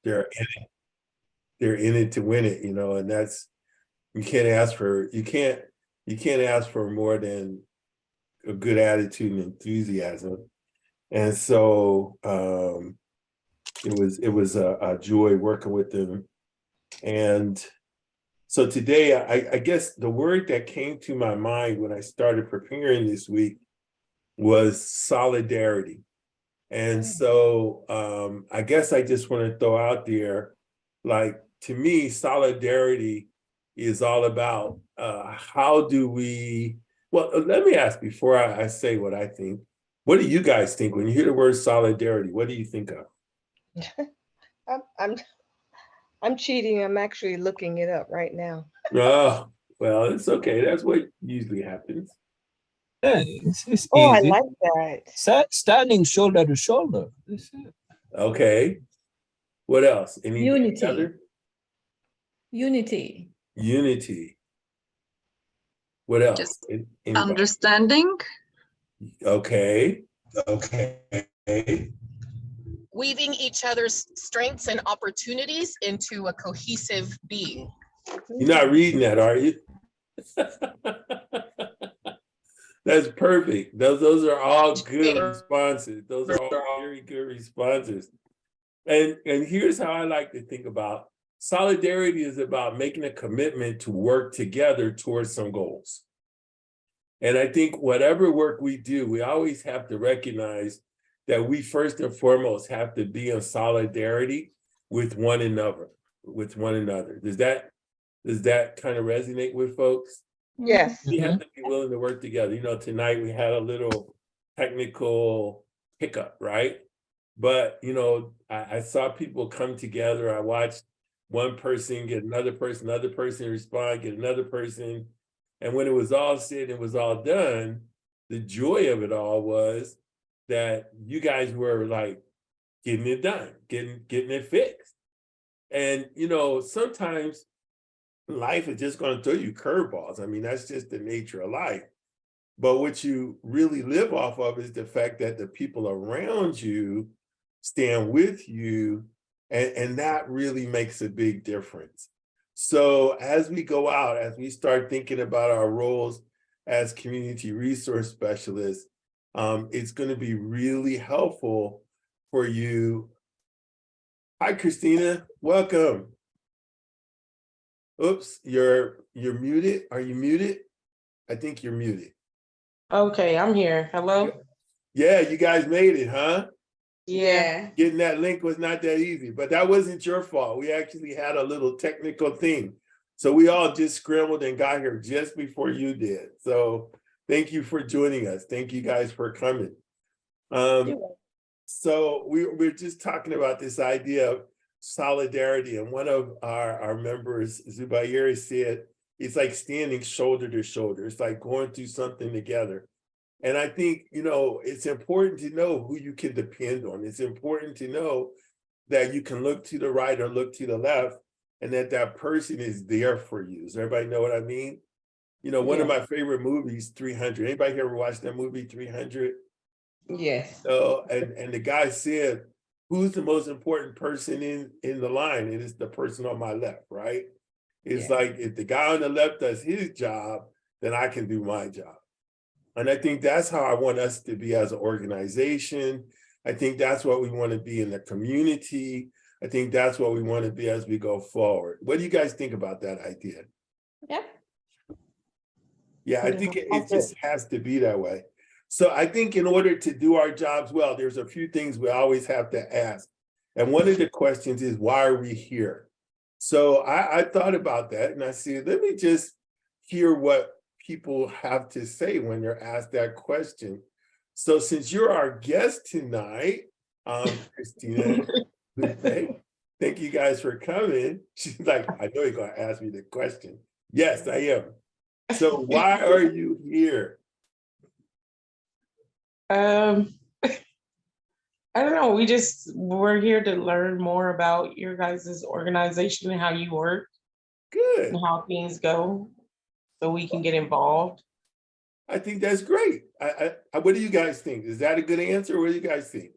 they're in it. They're in it to win it, and that's you can't ask for more than a good attitude and enthusiasm. And so it was a joy working with them. And so today, I guess the word that came to my mind when I started preparing this week was solidarity. And so I guess I just want to throw out there, like, to me, solidarity is all about how do we, well, let me ask before I say what I think, what do you guys think when you hear the word solidarity? What do you think of? I'm I'm cheating. I'm actually looking it up right now. Oh, well, it's okay. That's what usually happens. Yeah, it's Oh, I easy. like that. Standing shoulder to shoulder. That's it. Okay. What else? Anything Unity. other? Unity. Unity. What else? Just Anybody? understanding, Okay. Okay. Weaving each other's strengths and opportunities into a cohesive being. You're not reading that, are you? That's perfect. Those are all good responses. Those are all very good responses. And here's how I like to think about solidarity is about making a commitment to work together towards some goals. And I think whatever work we do, we always have to recognize that we first and foremost have to be in solidarity with one another. Does that kind of resonate with folks? Yes. We have to be willing to work together. Tonight we had a little technical hiccup, right? But, I saw people come together. I watched one person get another person respond, get another person. And when it was all said and it was all done, the joy of it all was that you guys were like getting it done, getting it fixed. And, sometimes life is just going to throw you curveballs. I mean, that's just the nature of life. But what you really live off of is the fact that the people around you stand with you, and that really makes a big difference. So as we go out, as we start thinking about our roles as community resource specialists, it's going to be really helpful for you. Hi, Christina, welcome. Oops, you're muted. Are you muted? I think you're muted. Okay, I'm here. Hello? Yeah, you guys made it, huh? Yeah. Getting that link was not that easy, but that wasn't your fault. We actually had a little technical thing. So we all just scrambled and got here just before you did. So thank you for joining us. Thank you guys for coming. So we're just talking about this idea of solidarity. And one of our members, Zubair, said, it's like standing shoulder to shoulder. It's like going through something together. And I think, it's important to know who you can depend on. It's important to know that you can look to the right or look to the left and that person is there for you. Does everybody know what I mean? One of my favorite movies, 300. Anybody ever watched that movie, 300? Yes. So, and the guy said, who's the most important person in the line? And it's the person on my left, right? It's like, if the guy on the left does his job, then I can do my job. And I think that's how I want us to be as an organization. I think that's what we want to be in the community. I think that's what we want to be as we go forward. What do you guys think about that idea? Yeah. Yeah, I think it just has to be that way. So I think in order to do our jobs well, there's a few things we always have to ask. And one of the questions is, why are we here? So I thought about that and I said, let me just hear what people have to say when they're asked that question. So since you're our guest tonight, Christina, thank you guys for coming. She's like, I know you're gonna ask me the question. Yes, I am. So why are you here? I don't know. We're here to learn more about your guys' organization and how you work. Good. And how things go, so we can get involved. I think that's great. What do you guys think? Is that a good answer? What do you guys think?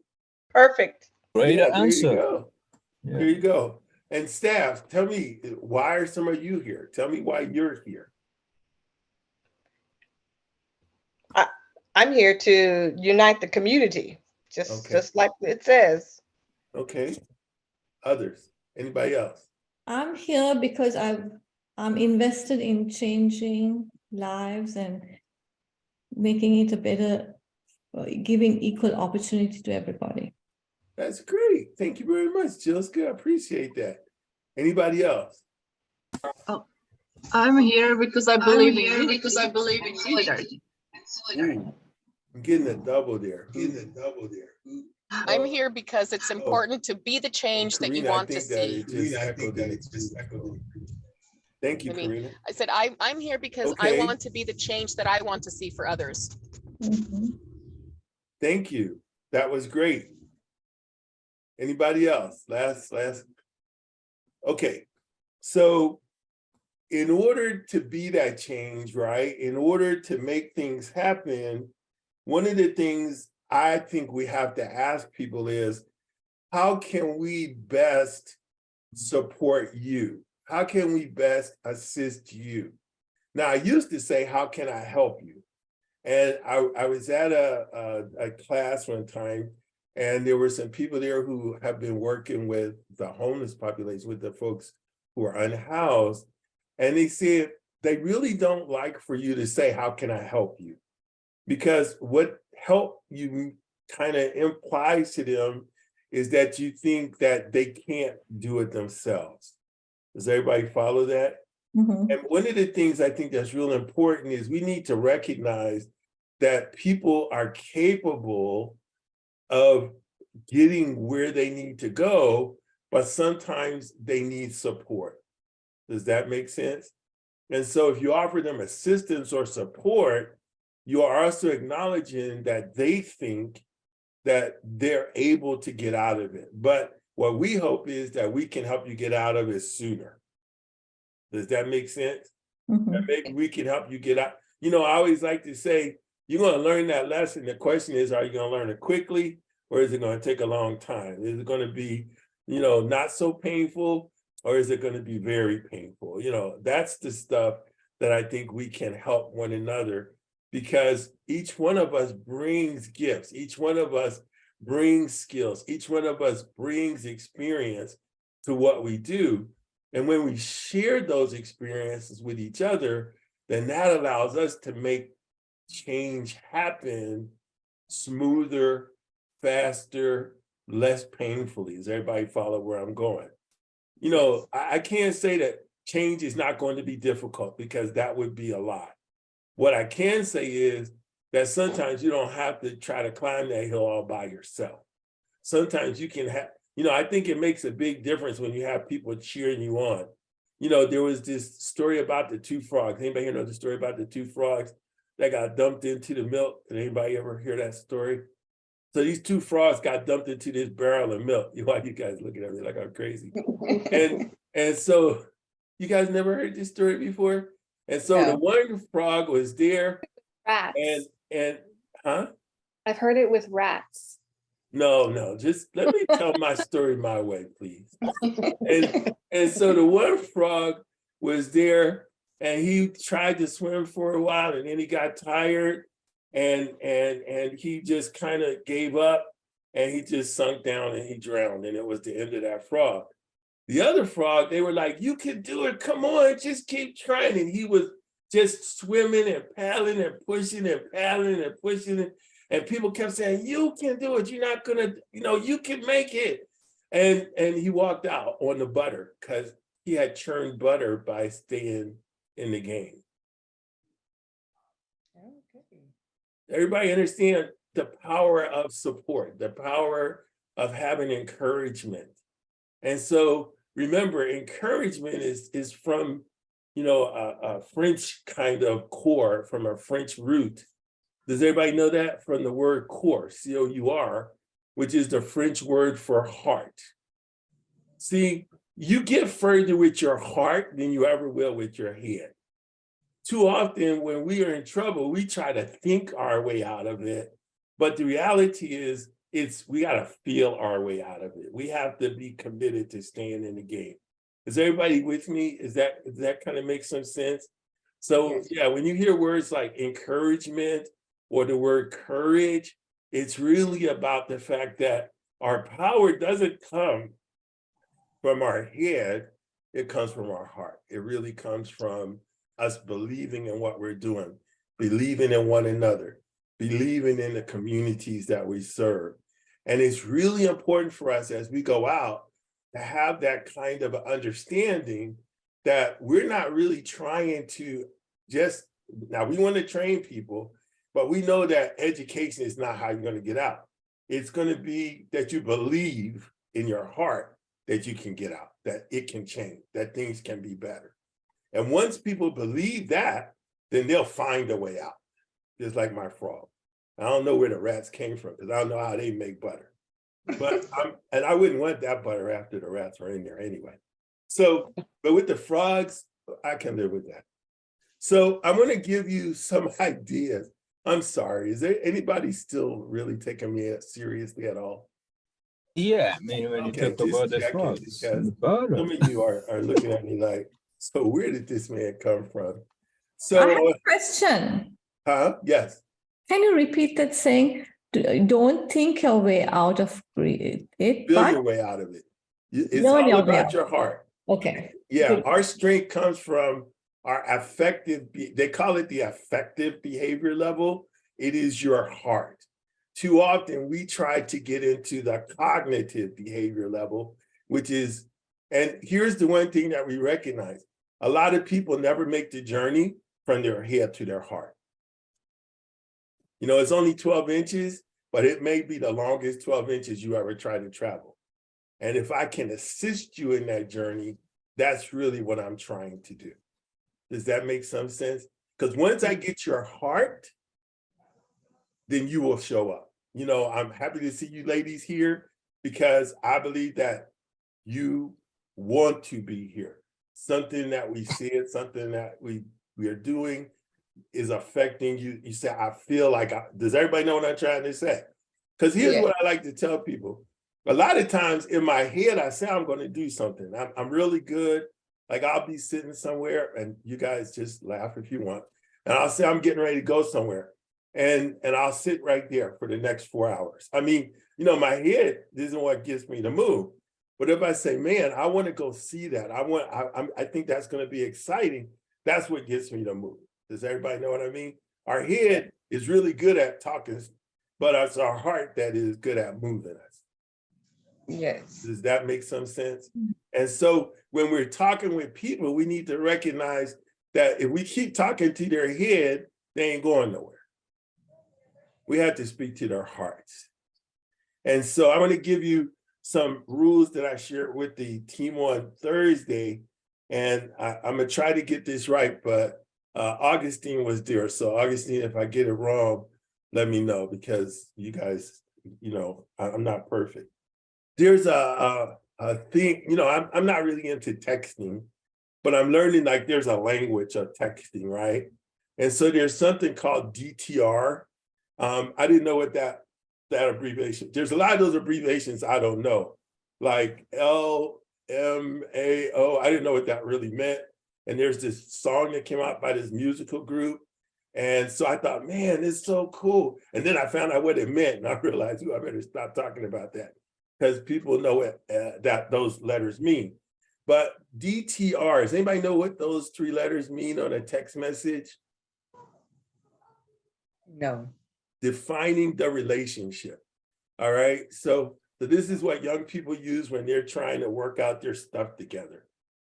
Perfect. Great Yeah, there answer. you go. Yeah. There you go. And staff, tell me, why are some of you here? Tell me why you're here. I'm here to unite the community, Okay. just like it says. Okay. Others? Anybody else? I'm here because I'm invested in changing lives and making it a better, giving equal opportunity to everybody. That's great. Thank you very much, Jilska. I appreciate that. Anybody else? I'm here because I believe in unity in solidarity. Ooh, I'm getting a double there. I'm here because it's important to be the change that you Karina, I want to think that see. it just echoed in. Thank you, I mean, Karina. I said, I'm here because I Okay. want to be the change that I want to see for others. Thank you. That was great. Anybody else? Last. Okay. So in order to be that change, right? In order to make things happen, one of the things I think we have to ask people is, how can we best support you? How can we best assist you? Now, I used to say, how can I help you? And I was at a class one time, and there were some people there who have been working with the homeless population, with the folks who are unhoused. And they said, they really don't like for you to say, how can I help you? Because what help you kind of implies to them is that you think that they can't do it themselves. Does everybody follow that? Mhm. And one of the things I think that's real important is we need to recognize that people are capable of getting where they need to go, but sometimes they need support. Does that make sense? And so if you offer them assistance or support, you are also acknowledging that they think that they're able to get out of it. But what we hope is that we can help you get out of it sooner. Does that make sense? That maybe we can help you get out. You know, I always like to say, you're going to learn that lesson. The question is, are you going to learn it quickly, or is it going to take a long time? Is it going to be, you know, not so painful, or is it going to be very painful? You know, that's the stuff that I think we can help one another, because each one of us brings gifts. Each one of us brings skills. Each one of us brings experience to what we do. And when we share those experiences with each other, then that allows us to make change happen smoother, faster, less painfully. Does everybody follow where I'm going? You know, I can't say that change is not going to be difficult, because that would be a lie. What I can say is that sometimes you don't have to try to climb that hill all by yourself. Sometimes you can have, you know, I think it makes a big difference when you have people cheering you on. You know, there was this story about the two frogs. Anybody here know the story about the two frogs that got dumped into the milk? Did anybody ever hear that story? So these two frogs got dumped into this barrel of milk. Why you guys looking at me like I'm crazy? And so you guys never heard this story before? And so the No. one frog was there, Rats. and huh? I've heard it with rats. No, just let me tell my story my way, please. And so the one frog was there, and he tried to swim for a while, and then he got tired, and he just kind of gave up, and he just sunk down and he drowned, and it was the end of that frog. The other frog, they were like, you can do it, come on, just keep trying. And he was just swimming and paddling and pushing and paddling and pushing. And people kept saying, you can do it, you're not gonna, you know, you can make it. And he walked out on the butter, because he had churned butter by staying in the game. Everybody understand the power of support, the power of having encouragement. And so remember, encouragement is from, you know, a French kind of core, from a French root. Does everybody know that? From the word core, C-O-U-R, which is the French word for heart. See, you get further with your heart than you ever will with your head. Too often when we are in trouble, we try to think our way out of it. But the reality is, we gotta feel our way out of it. We have to be committed to staying in the game. Is everybody with me? Does that kind of make some sense? So Yes. yeah, when you hear words like encouragement or the word courage, it's really about the fact that our power doesn't come from our head, it comes from our heart. It really comes from us believing in what we're doing, believing in one another, believing in the communities that we serve. And it's really important for us as we go out to have that kind of understanding that we're not really trying to just, now we want to train people, but we know that education is not how you're going to get out. It's going to be that you believe in your heart that you can get out, that it can change, that things can be better. And once people believe that, then they'll find a way out, just like my frog. I don't know where the rats came from because I don't know how they make butter. But I wouldn't want that butter after the rats are in there anyway. So, but with the frogs, I can live with that. So I'm going to give you some ideas. I'm sorry, is there anybody still really taking me seriously at all? Yeah, I mean, when Okay, you talk about just the checking, frogs, because and the butter. some of you are looking at me like, so where did this man come from? I So, have a question. yes. Can you repeat that saying? Don't think your way out of it, Feel but your way out of it. It's learn all your way about out. your heart. Okay. Yeah, Good. our strength comes from our affective, they call it the affective behavior level. It is your heart. Too often we try to get into the cognitive behavior level, which is, and here's the one thing that we recognize. A lot of people never make the journey from their head to their heart. You know, it's only 12 inches, but it may be the longest 12 inches you ever try to travel. And if I can assist you in that journey, that's really what I'm trying to do. Does that make some sense? Because once I get your heart, then you will show up. You know, I'm happy to see you ladies here because I believe that you want to be here. Something that we said, something that we are doing is affecting you. You say, I feel like, does everybody know what I'm trying to say? Because here's Yeah. what I like to tell people. A lot of times in my head, I say I'm going to do something. I'm really good. Like I'll be sitting somewhere and you guys just laugh if you want. And I'll say I'm getting ready to go somewhere. And I'll sit right there for the next 4 hours. I mean, you know, my head isn't what gets me to move. But if I say, man, I want to go see that. I think that's going to be exciting. That's what gets me to move. Does everybody know what I mean? Our head is really good at talking, but it's our heart that is good at moving us. Yes. Does that make some sense? And so when we're talking with people, we need to recognize that if we keep talking to their head, they ain't going nowhere. We have to speak to their hearts. And so I'm going to give you some rules that I shared with the team on Thursday. And I'm going to try to get this right, but Augustine was there. So Augustine, if I get it wrong, let me know because you guys, you know, I'm not perfect. There's a thing, you know, I'm not really into texting, but I'm learning like there's a language of texting, right? And so there's something called DTR. I didn't know what that abbreviation, there's a lot of those abbreviations I don't know, like LMAO, I didn't know what that really meant. And there's this song that came out by this musical group. And so I thought, man, it's so cool. And then I found out what it meant and I realized, I better stop talking about that because people know what that those letters mean. But DTR, does anybody know what those 3 letters mean on a text message? No. Defining the relationship. All right. So this is what young people use when they're trying to work out their stuff together.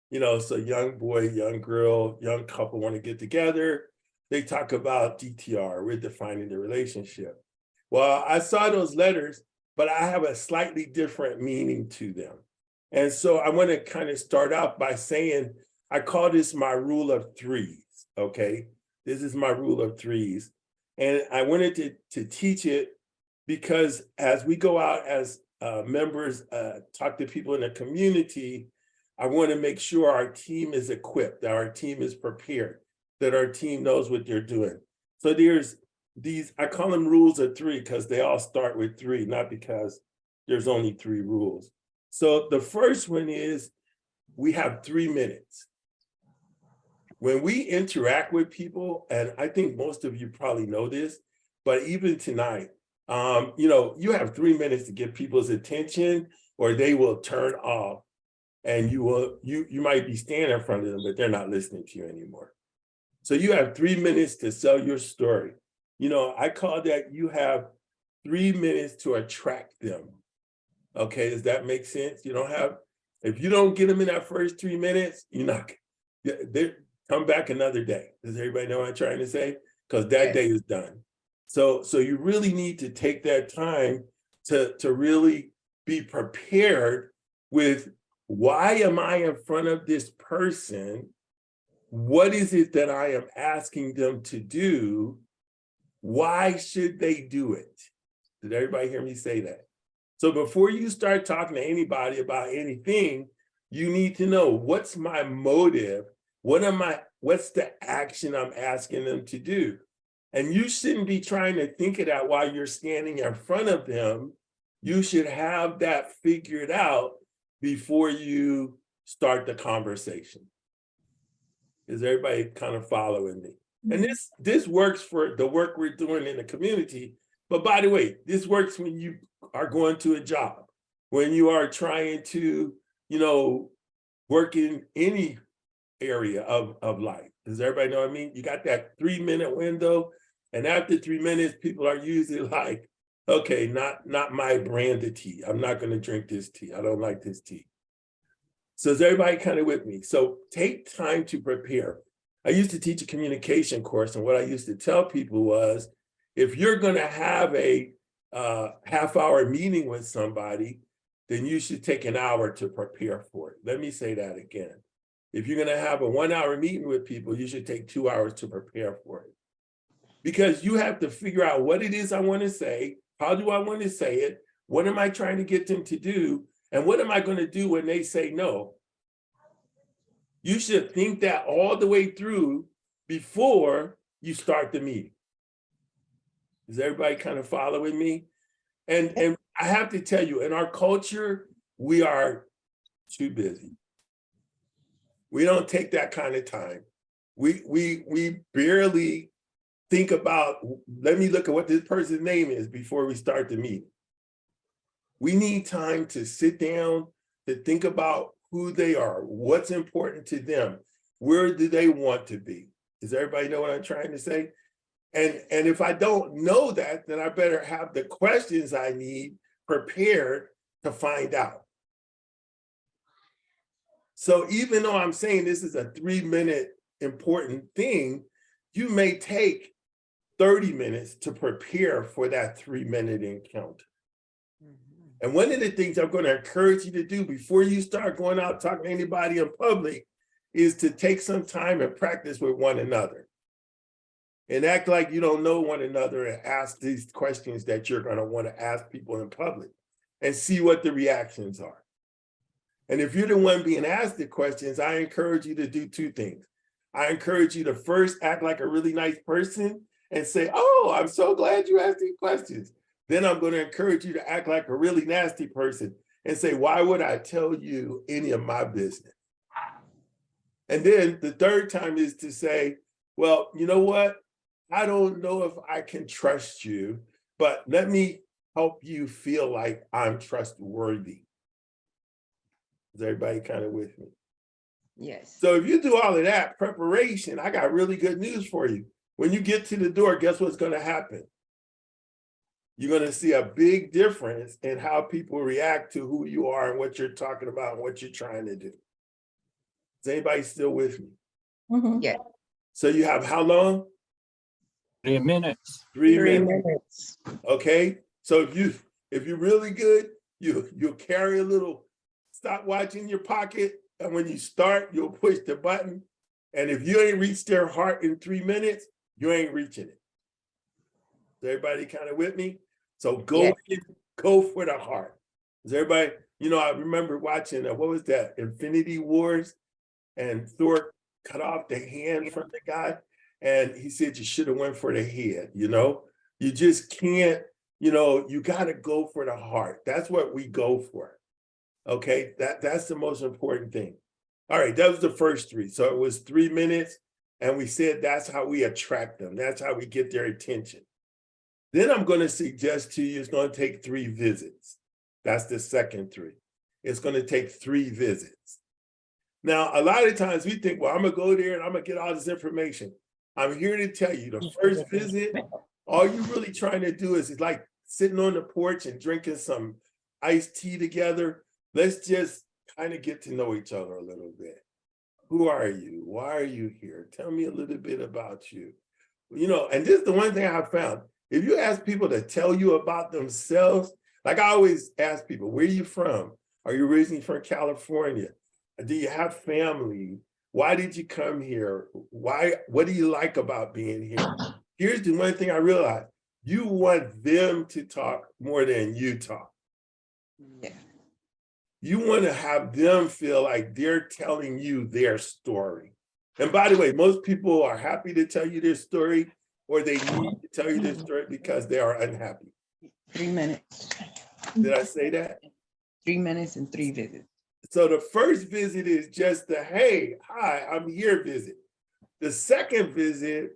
You know, so young boy, young girl, young couple want to get together. They talk about DTR, we're defining the relationship. Well, I saw those letters, but I have a slightly different meaning to them. And so I want to kind of start out by saying, I call this my rule of 3s. Okay. This is my rule of 3s. And I wanted to teach it because as we go out as members, talk to people in the community, I want to make sure our team is equipped, that our team is prepared, that our team knows what they're doing. So there's these, I call them rules of three because they all start with three, not because there's only three rules. So the first one is we have 3 minutes. When we interact with people, and I think most of you probably know this, but even tonight, you have 3 minutes to get people's attention or they will turn off, and you might be standing in front of them, but they're not listening to you anymore. So you have 3 minutes to sell your story. I call that you have 3 minutes to attract them. Okay, does that make sense? If you don't get them in that first 3 minutes, they come back another day. Does everybody know what I'm trying to say? Because that day is done. So you really need to take that time to really be prepared with, why am I in front of this person? What is it that I am asking them to do? Why should they do it? Did everybody hear me say that? So before you start talking to anybody about anything, you need to know, what's my motive? What's the action I'm asking them to do? And you shouldn't be trying to think of that while you're standing in front of them. You should have that figured out before you start the conversation. Is everybody kind of following me? And this works for the work we're doing in the community. But by the way, this works when you are going to a job, when you are trying to, work in any area of life. Does everybody know what I mean? You got that 3 minute window, and after 3 minutes, people are usually like, okay, not my brand of tea. I'm not going to drink this tea. I don't like this tea. So is everybody kind of with me? So take time to prepare. I used to teach a communication course, and what I used to tell people was, if you're going to have a half-hour meeting with somebody, then you should take an hour to prepare for it. Let me say that again. If you're going to have a 1 hour meeting with people, you should take 2 hours to prepare for it. Because you have to figure out what it is I want to say, how do I want to say it, what am I trying to get them to do, and what am I going to do when they say no? You should think that all the way through before you start the meeting. Is everybody kind of following me? And I have to tell you, in our culture, we are too busy. We don't take that kind of time. We barely think about, let me look at what this person's name is before we start the meeting. We need time to sit down, to think about who they are, what's important to them, where do they want to be? Does everybody know what I'm trying to say? And if I don't know that, then I better have the questions I need prepared to find out. So even though I'm saying this is a 3 minute important thing, you may take 30 minutes to prepare for that 3 minute encounter. And one of the things I'm going to encourage you to do before you start going out talking to anybody in public is to take some time and practice with one another. And act like you don't know one another and ask these questions that you're going to want to ask people in public and see what the reactions are. And if you're the one being asked the questions, I encourage you to do two things. I encourage you to first act like a really nice person and say, oh, I'm so glad you asked these questions. Then I'm going to encourage you to act like a really nasty person and say, why would I tell you any of my business? And then the third time is to say, well, you know what? I don't know if I can trust you, but let me help you feel like I'm trustworthy. Is everybody kind of with me? Yes. So if you do all of that preparation, I got really good news for you. When you get to the door, guess what's going to happen? You're going to see a big difference in how people react to who you are and what you're talking about and what you're trying to do. Is anybody still with me? Mhm. Yeah. So you have how long? 3 minutes. 3 3 minutes. minutes. Okay. So if you're really good, you'll carry a little stopwatch in your pocket, and when you start, you'll push the button. And if you ain't reached their heart in 3 minutes, you ain't reaching it. Is everybody kind of with me? So go for the heart. Is everybody? I remember watching what was that? Infinity Wars, and Thor cut off the hand from the guy, and he said you should have went for the head. You just can't, you got to go for the heart. That's what we go for. Okay, that's the most important thing. All right, that was the first three. So it was 3 minutes, and we said that's how we attract them. That's how we get their attention. Then I'm going to suggest to you it's going to take 3 visits. That's the second 3. It's going to take 3 visits. Now, a lot of times we think, well, I'm going to go there and I'm going to get all this information. I'm here to tell you the first visit, all you're really trying to do is like sitting on the porch and drinking some iced tea together. Let's just kind of get to know each other a little bit. Who are you? Why are you here? Tell me a little bit about you. And this is the one thing I found. If you ask people to tell you about themselves, like I always ask people, where are you from? Are you originally from California? Do you have family? Why did you come here? What do you like about being here? Here's the one thing I realized. You want them to talk more than you talk. Yeah. You want to have them feel like they're telling you their story. And by the way, most people are happy to tell you their story, or they need to tell you their story because they are unhappy. 3 minutes. Did I say that? 3 minutes and 3 visits. So the first visit is just the, hey, hi, I'm here visit. The second visit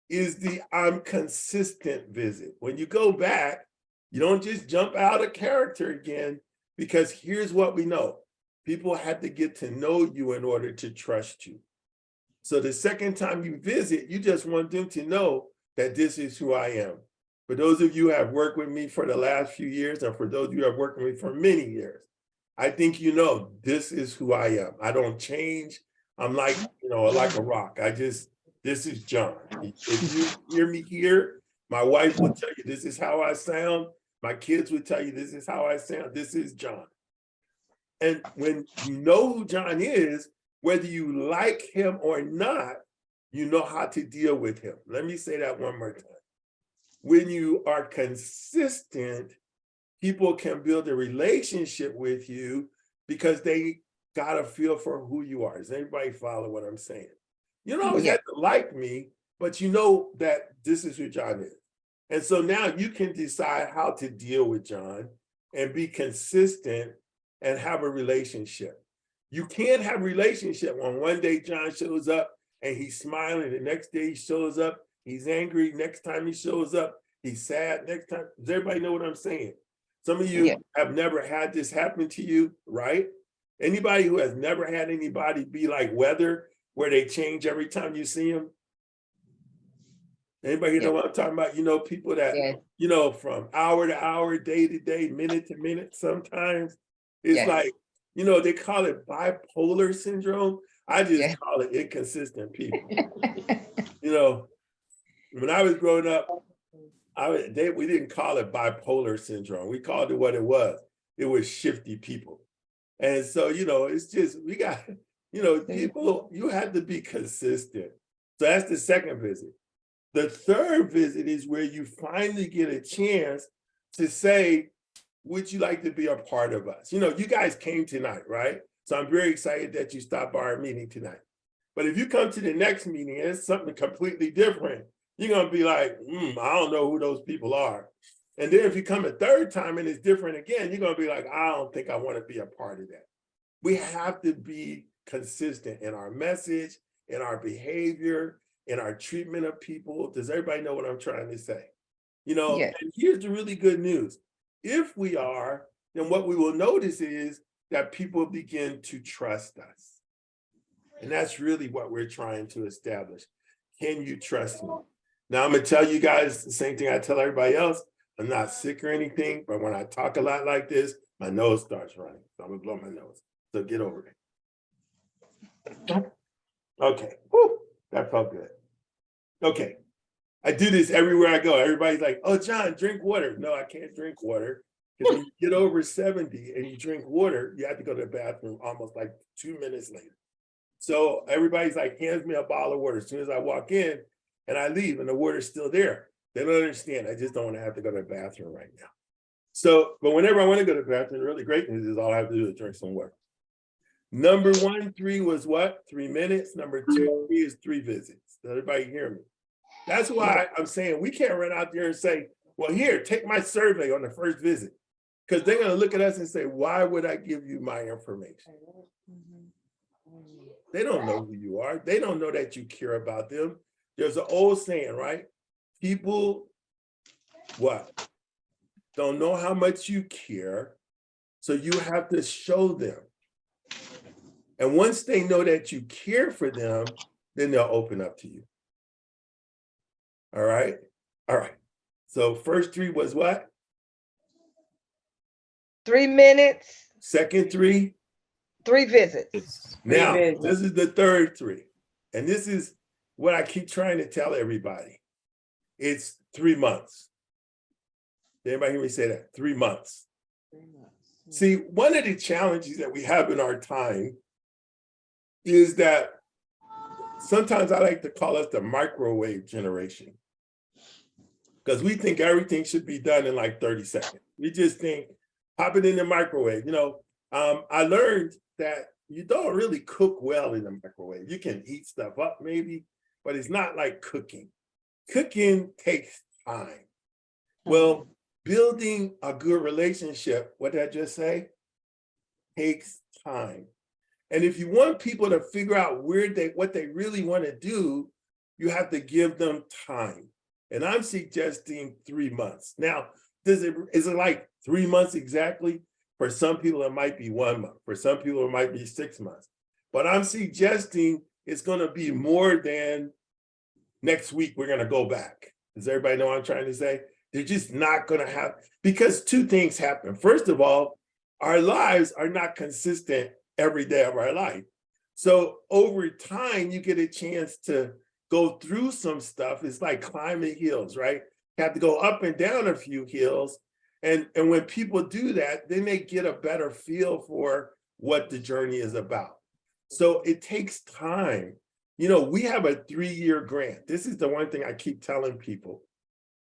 is the I'm consistent visit. When you go back, you don't just jump out of character again, because here's what we know. People had to get to know you in order to trust you. So the second time you visit, you just want them to know that this is who I am. For those of you who have worked with me for the last few years, and for those of you who have worked with me for many years, I think you know this is who I am. I don't change. I'm like, like a rock. This is John. If you hear me here, my wife will tell you this is how I sound. My kids would tell you this is how I sound. This is John. And when you know who John is, whether you like him or not, you know how to deal with him. Let me say that one more time. When you are consistent, people can build a relationship with you because they got a feel for who you are. Does anybody follow what I'm saying? You don't always have to like me, but you know that this is who John is. And so now you can decide how to deal with John and be consistent and have a relationship. You can't have a relationship when one day John shows up and he's smiling, the next day he shows up, he's angry, next time he shows up, he's sad, next time. Does everybody know what I'm saying? Some of you have never had this happen to you, right? Anybody who has never had anybody be like weather, where they change every time you see them? Anybody know what I'm talking about? People that, from hour to hour, day to day, minute to minute, sometimes it's like, they call it bipolar syndrome. I just call it inconsistent people. When I was growing up, we didn't call it bipolar syndrome. We called it what it was. It was shifty people. And so, it's just, we got, people, you have to be consistent. So that's the second visit. The third visit is where you finally get a chance to say, would you like to be a part of us? You guys came tonight, right? So I'm very excited that you stopped by our meeting tonight. But if you come to the next meeting and it's something completely different, you're going to be like, I don't know who those people are. And then if you come a third time and it's different again, you're going to be like, I don't think I want to be a part of that. We have to be consistent in our message, in our behavior, in our treatment of people. Does everybody know what I'm trying to say? And here's the really good news. If we are, then what we will notice is that people begin to trust us. And that's really what we're trying to establish. Can you trust me? Now, I'm going to tell you guys the same thing I tell everybody else. I'm not sick or anything, but when I talk a lot like this, my nose starts running. So I'm going to blow my nose. So get over it. Okay. Whew, that felt good. Okay. I do this everywhere I go. Everybody's like, oh, John, drink water. No, I can't drink water. Because when you get over 70 and you drink water, you have to go to the bathroom almost like 2 minutes later. So everybody's like, hands me a bottle of water as soon as I walk in and I leave and the water's still there. They don't understand. I just don't want to have to go to the bathroom right now. So, but whenever I want to go to the bathroom, the really great news is all I have to do is drink some water. Number 1, 3 was what? 3 minutes. Number 2, 3 is 3 visits. Does everybody hear me? That's why I'm saying we can't run out there and say, well, here, take my survey on the first visit. Because they're going to look at us and say, why would I give you my information? They don't know who you are. They don't know that you care about them. There's an old saying, right? People, what? Don't know how much you care. So you have to show them. And once they know that you care for them, then they'll open up to you. All right? All right. So first 3 was what? 3 minutes, Second 3? 3 visits. It's Now, visits. this is the third 3. And this is what I keep trying to tell everybody. It's 3 months. Did anybody hear me say that? 3 months. See, one of the challenges that we have in our time is that sometimes I like to call us the microwave generation. Because we think everything should be done in like 30 seconds. We just think, pop it in the microwave. You know, I learned that you don't really cook well in the microwave. You can heat stuff up maybe, but it's not like cooking. Cooking takes time. Well, building a good relationship, what did I just say? Takes time. And if you want people to figure out what they really want to do, you have to give them time. And I'm suggesting 3 months. Now, is it like 3 months exactly? For some people, it might be 1 month. For some people, it might be 6 months. But I'm suggesting it's going to be more than next week we're going to go back. Does everybody know what I'm trying to say? They're just not going to have, because 2 things happen. First of all, our lives are not consistent every day of our life. So over time, you get a chance to go through some stuff. It's like climbing hills, right? You have to go up and down a few hills. And when people do that, then they get a better feel for what the journey is about. So it takes time. You know, we have a 3-year grant. This is the one thing I keep telling people.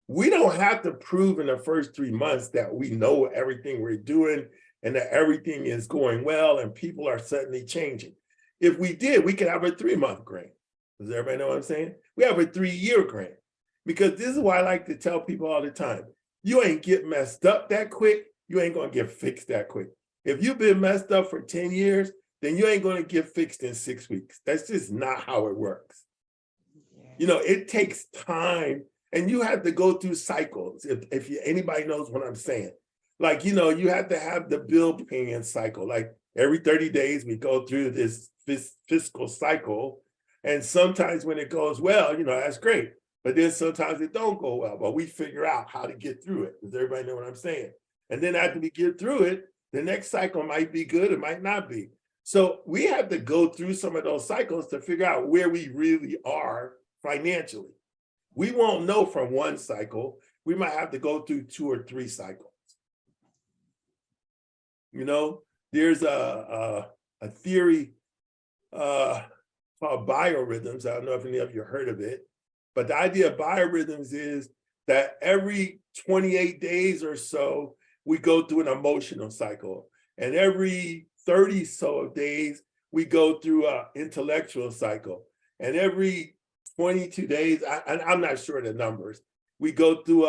We don't have to prove in the first 3 months that we know everything we're doing and that everything is going well and people are suddenly changing. If we did, we could have a 3-month grant. Does everybody know what I'm saying? We have a 3-year grant, because this is why I like to tell people all the time. You ain't get messed up that quick. You ain't going to get fixed that quick. If you've been messed up for 10 years, then you ain't going to get fixed in 6 weeks. That's just not how it works. You know, it takes time, and you have to go through cycles. If anybody knows what I'm saying, like, you know, you have to have the bill paying cycle. Like every 30 days, we go through this fiscal cycle. And sometimes when it goes well, you know, that's great. But then sometimes it don't go well, but we figure out how to get through it. Does everybody know what I'm saying? And then after we get through it, the next cycle might be good, it might not be. So we have to go through some of those cycles to figure out where we really are financially. We won't know from one cycle. We might have to go through 2 or 3 cycles. You know, there's a theory called biorhythms. I don't know if any of you heard of it, but the idea of biorhythms is that every 28 days or so, we go through an emotional cycle. And every 30 so days, we go through an intellectual cycle. And every 22 days, I'm not sure the numbers, we go through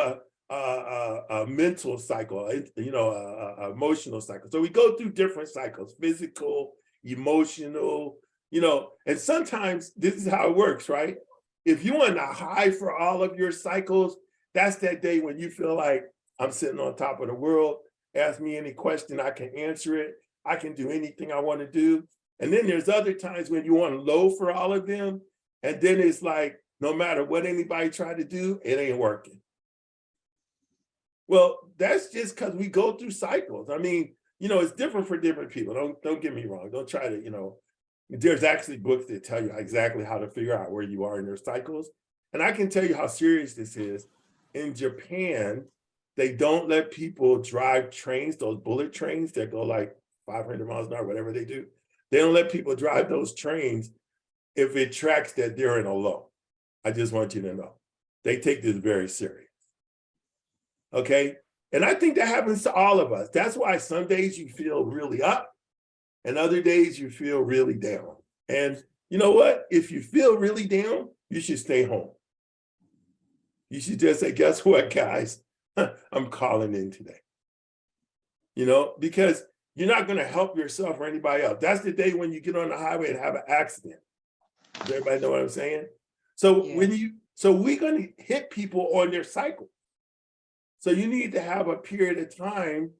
a mental cycle, you know, a emotional cycle. So we go through different cycles, physical, emotional, you know, and sometimes this is how it works, right? If you want to high for all of your cycles, that's that day when you feel like I'm sitting on top of the world. Ask me any question, I can answer it. I can do anything I want to do. And then there's other times when you want low for all of them. And then it's like, no matter what anybody try to do, it ain't working. Well, that's just because we go through cycles. I mean, you know, it's different for different people. Don't get me wrong. Don't try to, you know, there's actually books that tell you exactly how to figure out where you are in your cycles. And I can tell you how serious this is. In Japan, they don't let people drive trains, those bullet trains that go like 500 miles an hour, whatever they do. They don't let people drive those trains if it tracks that they're in a low. I just want you to know. They take this very serious. Okay? And I think that happens to all of us. That's why some days you feel really up and other days you feel really down. And you know what? If you feel really down, you should stay home. You should just say, guess what, guys? I'm calling in today. You know, because you're not going to help yourself or anybody else. That's the day when you get on the highway and have an accident. Does everybody know what I'm saying? So Yeah. we're going to hit people on their cycle. So you need to have a period of time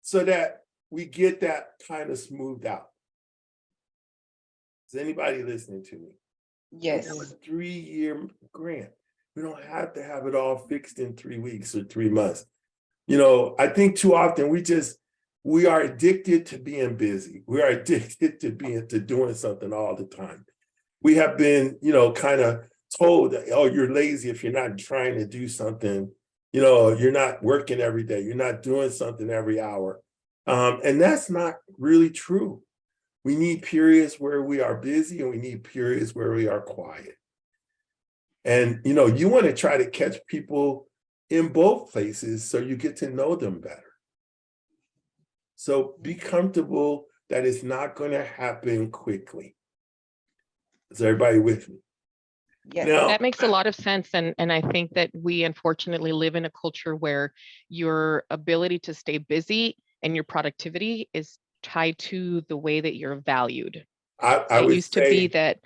so that we get that kind of smoothed out. Is anybody listening to me? Yes. We have a 3-year grant. We don't have to have it all fixed in 3 weeks or 3 months. You know, I think too often we are addicted to being busy. We are addicted to doing something all the time. We have been, you know, kind of told that, oh, you're lazy if you're not trying to do something. You know, you're not working every day. You're not doing something every hour. And that's not really true. We need periods where we are busy and we need periods where we are quiet. And, you know, you want to try to catch people in both places so you get to know them better. So be comfortable that it's not going to happen quickly. Is everybody with me? Yes. Now, That makes a lot of sense. And I think that we unfortunately live in a culture where your ability to stay busy and your productivity is tied to the way that you're valued. I It would used to be say, that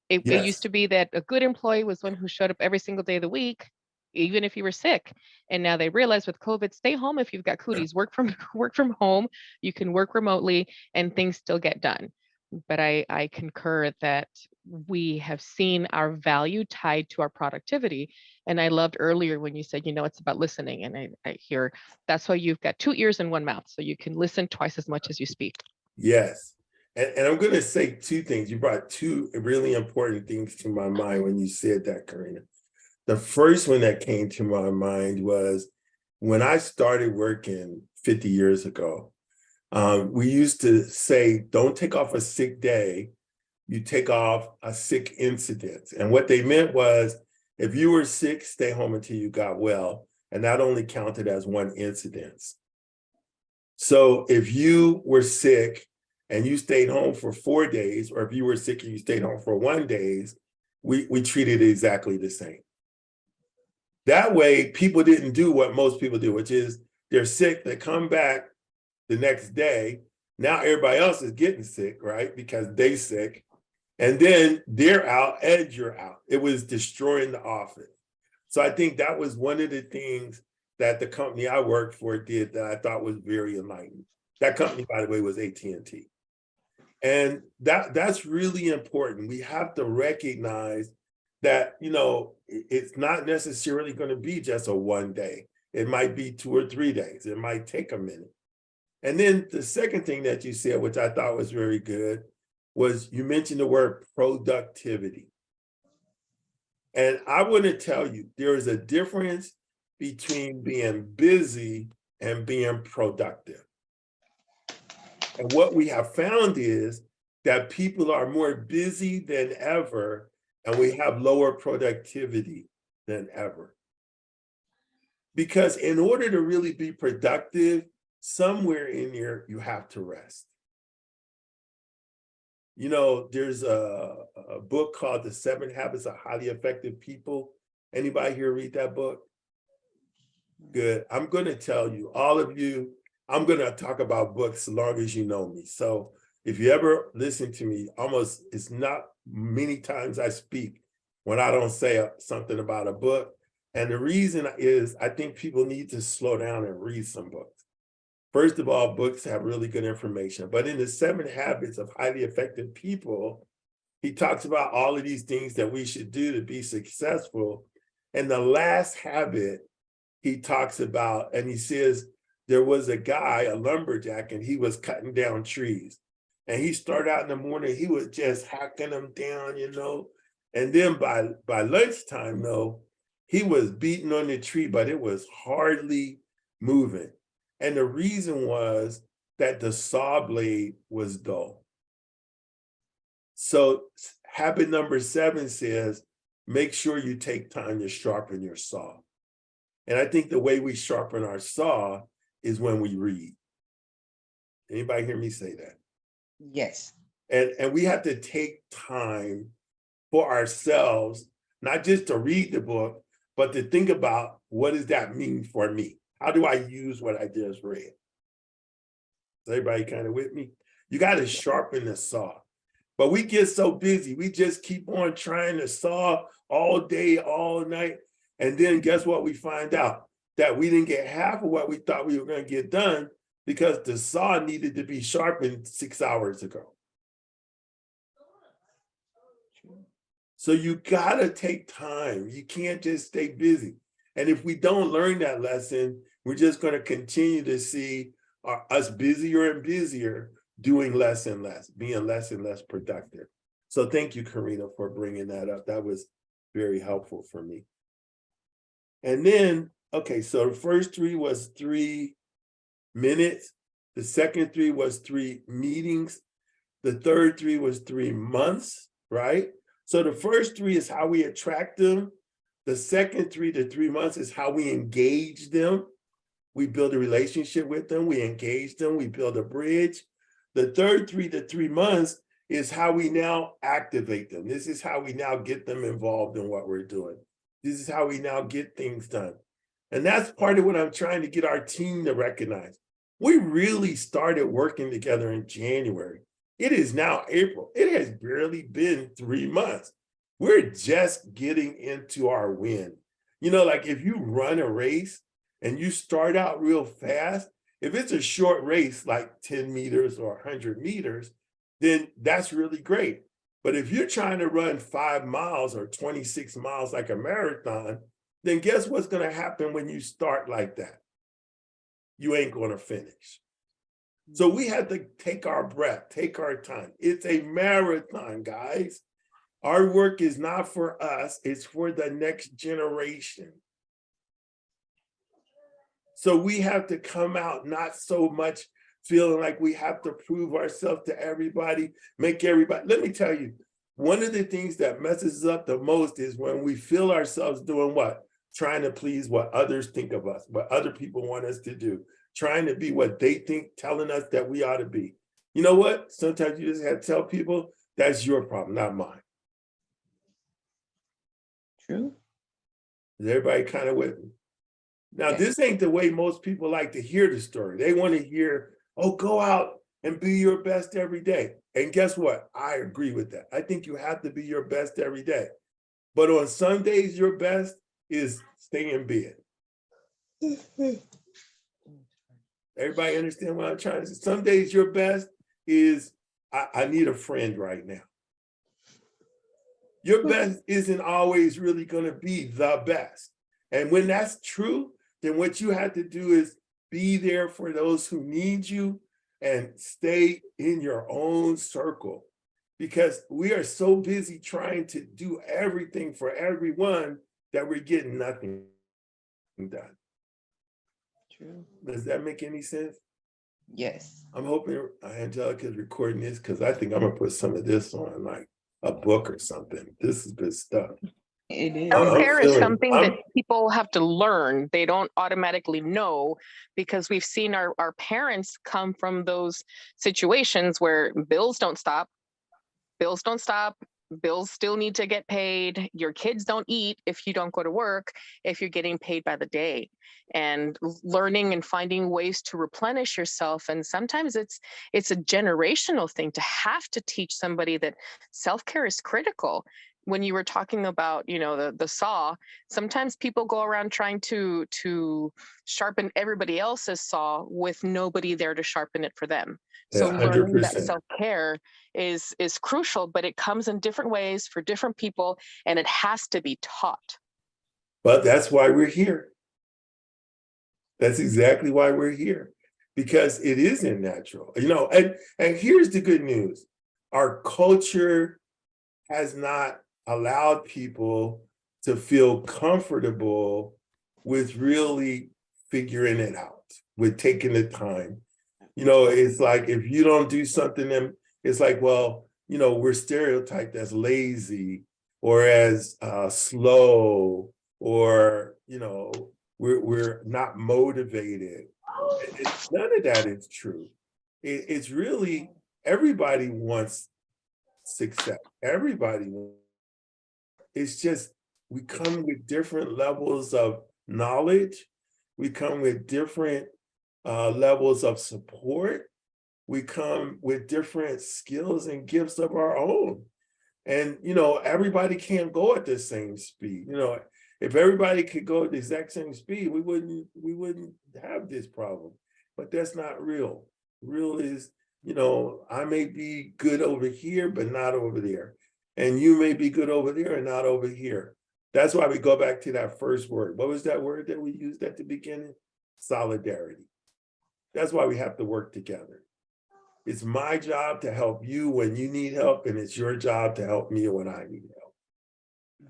it yes, used to be that a good employee was one who showed up every single day of the week, even if you were sick. And now they realize with COVID, stay home if you've got cooties, work from home, you can work remotely and things still get done. But I concur that we have seen our value tied to our productivity. And I loved earlier when you said, you know, it's about listening. And I hear that's why you've got 2 ears and 1 mouth. So you can listen twice as much as you speak. yes. And I'm going to say 2 things. You brought 2 really important things to my mind when you said that, Karina. The first one that came to my mind was when I started working 50 years ago, we used to say, don't take off a sick day, you take off a sick incident. And what they meant was, if you were sick, stay home until you got well. And that only counted as 1 incident. So if you were sick and you stayed home for 4 days, or if you were sick and you stayed home for 1 day, we treated it exactly the same. That way, people didn't do what most people do, which is they're sick, they come back the next day. Now everybody else is getting sick, right? Because they sick. And then they're out and you're out. It was destroying the office. So I think that was one of the things that the company I worked for did that I thought was very enlightening. That company, by the way, was AT&T. And that's really important. We have to recognize that, you know, it's not necessarily going to be just a 1 day. It might be 2 or 3 days. It might take a minute. And then the second thing that you said, which I thought was very good, was you mentioned the word productivity. And I want to tell you, there is a difference between being busy and being productive. And what we have found is that people are more busy than ever, and we have lower productivity than ever. Because in order to really be productive, somewhere in there, you have to rest. You know, there's a book called The 7 Habits of Highly Effective People. Anybody here read that book? Good. I'm going to tell you, all of you, I'm going to talk about books as long as you know me. So if you ever listen to me, almost it's not many times I speak when I don't say something about a book. And the reason is I think people need to slow down and read some books. First of all, books have really good information. But in the 7 Habits of Highly Effective People, he talks about all of these things that we should do to be successful. And the last habit he talks about, and he says, there was a guy, a lumberjack, and he was cutting down trees. And he started out in the morning, he was just hacking them down, you know. And then by lunchtime, though, he was beating on the tree, but it was hardly moving. And the reason was that the saw blade was dull. So habit number 7 says, make sure you take time to sharpen your saw. And I think the way we sharpen our saw is when we read. Anybody hear me say that? Yes. And we have to take time for ourselves, not just to read the book, but to think about what does that mean for me? How do I use what I just read? Is everybody kind of with me? You got to sharpen the saw. But we get so busy, we just keep on trying to saw all day, all night. And then guess what we find out? That we didn't get half of what we thought we were going to get done because the saw needed to be sharpened 6 hours ago. So you gotta take time. You can't just stay busy. And if we don't learn that lesson, we're just gonna continue to see us busier and busier, doing less and less, being less and less productive. So thank you, Karina, for bringing that up. That was very helpful for me. And then, okay, so the first 3 was 3 minutes. The second 3 was 3 meetings. The third 3 was 3 months, right? So the first 3 is how we attract them. The second 3 to 3 months is how we engage them. We build a relationship with them. We engage them. We build a bridge. The third 3 to 3 months is how we now activate them. This is how we now get them involved in what we're doing. This is how we now get things done. And that's part of what I'm trying to get our team to recognize. We really started working together in January. It is now April. It has barely been 3 months. We're just getting into our win. You know, like if you run a race and you start out real fast, if it's a short race, like 10 meters or 100 meters, then that's really great. But if you're trying to run 5 miles or 26 miles like a marathon, then guess what's going to happen when you start like that? You ain't going to finish. So we have to take our breath, take our time. It's a marathon, guys. Our work is not for us, it's for the next generation. So we have to come out not so much feeling like we have to prove ourselves to everybody, make everybody. Let me tell you, one of the things that messes us up the most is when we feel ourselves doing what? Trying to please what others think of us, what other people want us to do. Trying to be what they think, telling us that we ought to be. You know what? Sometimes you just have to tell people that's your problem, not mine. True. Is everybody kind of with me? Now, Yes. this ain't the way most people like to hear the story. They want to hear, oh, go out and be your best every day. And guess what? I agree with that. I think you have to be your best every day. But on some days, your best is stay in bed. Everybody understand what I'm trying to say? Some days your best is, I need a friend right now. Your best isn't always really gonna be the best. And when that's true, then what you have to do is be there for those who need you and stay in your own circle. Because we are so busy trying to do everything for everyone that we're getting nothing done. True. Does that make any sense? Yes. I'm hoping Angelica is recording this because I think I'm gonna put some of this on like a book or something. This is good stuff. It is. Self-care is feeling- something that I'm- people have to learn. They don't automatically know because we've seen our parents come from those situations where bills don't stop. Bills don't stop. Bills still need to get paid. Your kids don't eat if you don't go to work, if you're getting paid by the day. And learning and finding ways to replenish yourself. And sometimes it's a generational thing to have to teach somebody that self-care is critical. When you were talking about, you know, the saw, sometimes people go around trying to sharpen everybody else's saw with nobody there to sharpen it for them. So Yeah, learning that 100%. self-care is crucial, but it comes in different ways for different people, and it has to be taught. But that's why we're here. That's exactly why we're here. Because it isn't natural. You know, and here's the good news. Our culture has not allowed people to feel comfortable with really figuring it out, with taking the time. You know, it's like if you don't do something, then it's like, well, you know, we're stereotyped as lazy or as slow, or, you know, we're not motivated. None of that is true. It's really, everybody wants success. Everybody wants. It's just we come with different levels of knowledge. We come with different levels of support. We come with different skills and gifts of our own. And, you know, everybody can't go at the same speed. You know, if everybody could go at the exact same speed, we wouldn't have this problem. But that's not real. Real is, you know, I may be good over here, but not over there. And you may be good over there and not over here. That's why we go back to that first word. What was that word that we used at the beginning? Solidarity. That's why we have to work together. It's my job to help you when you need help, and it's your job to help me when I need help.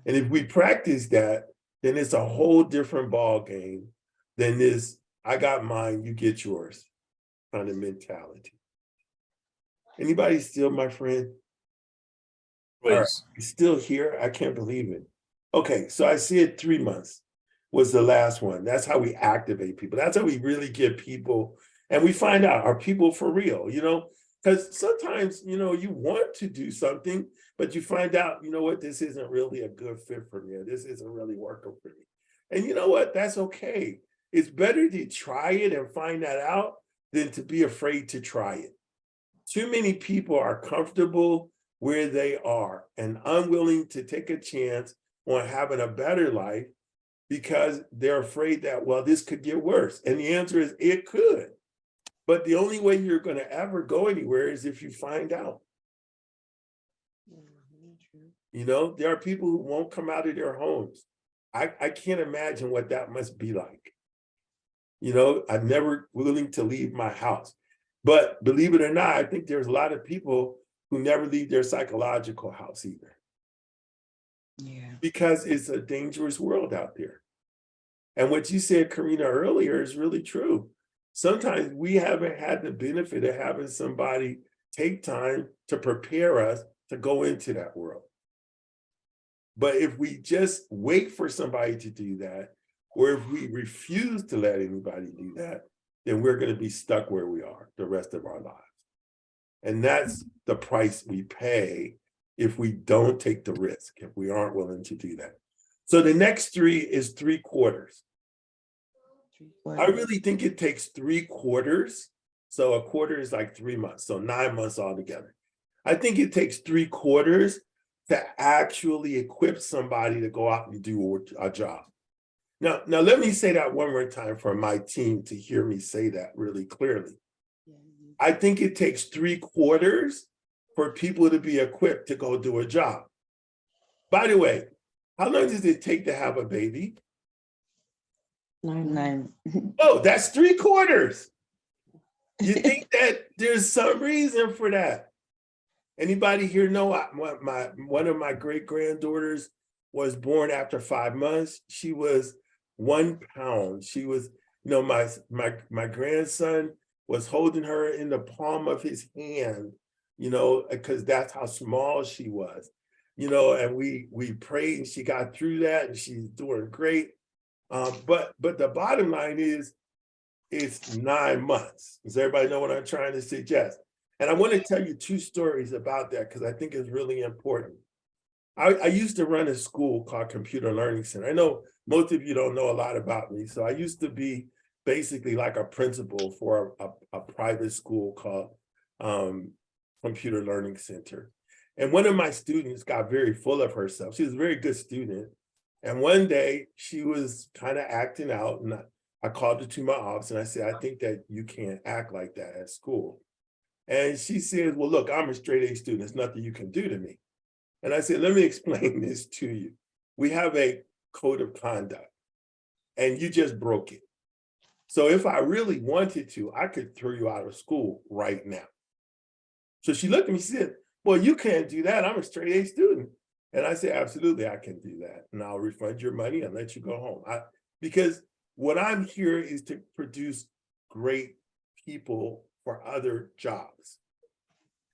And if we practice that, then it's a whole different ball game than this, I got mine, you get yours kind of mentality. Anybody still my friend? All right, Please. you're still here? I can't believe it. Okay, so I said 3 months was the last one. That's how we activate people. That's how we really get people, and we find out, are people for real, you know? Because sometimes, you know, you want to do something, but you find out, you know what, this isn't really a good fit for me. Or this isn't really working for me. And you know what, that's okay. It's better to try it and find that out than to be afraid to try it. Too many people are comfortable where they are and unwilling to take a chance on having a better life because they're afraid that, well, this could get worse. And the answer is it could. But the only way you're going to ever go anywhere is if you find out. You know, there are people who won't come out of their homes. I can't imagine what that must be like. You know, I'm never willing to leave my house. But believe it or not, I think there's a lot of people who never leave their psychological house either. Yeah. Because it's a dangerous world out there. And what you said, Karina, earlier is really true. Sometimes we haven't had the benefit of having somebody take time to prepare us to go into that world. But if we just wait for somebody to do that, or if we refuse to let anybody do that, then we're going to be stuck where we are the rest of our lives. And that's the price we pay if we don't take the risk, if we aren't willing to do that. So the next 3 is 3/4. I really think it takes 3/4. So a quarter is like 3 months, so 9 months altogether. I think it takes 3/4 to actually equip somebody to go out and do a job. Now let me say that one more time for my team to hear me say that really clearly. I think it takes 3/4 for people to be equipped to go do a job. By the way, how long does it take to have a baby? 9. Oh, that's 3/4. You think that there's some reason for that? Anybody here know one of my great granddaughters was born after 5 months. She was 1 pound. She was, you know, my grandson was holding her in the palm of his hand, you know, because that's how small she was, you know, and we prayed and she got through that and she's doing great. But the bottom line is, it's 9 months. Does everybody know what I'm trying to suggest? And I want to tell you 2 stories about that because I think it's really important. I used to run a school called Computer Learning Center. I know most of you don't know a lot about me. So I used to be basically like a principal for a private school called Computer Learning Center. And one of my students got very full of herself. She was a very good student. And one day she was kind of acting out, and I called her to my office and I said, I think that you can't act like that at school. And she said, well, look, I'm a straight A student. There's nothing you can do to me. And I said, let me explain this to you. We have a code of conduct and you just broke it. So if I really wanted to, I could throw you out of school right now. So she looked at me, she said, well, you can't do that. I'm a straight A student. And I said, absolutely, I can do that. And I'll refund your money and let you go home. Because what I'm here is to produce great people for other jobs.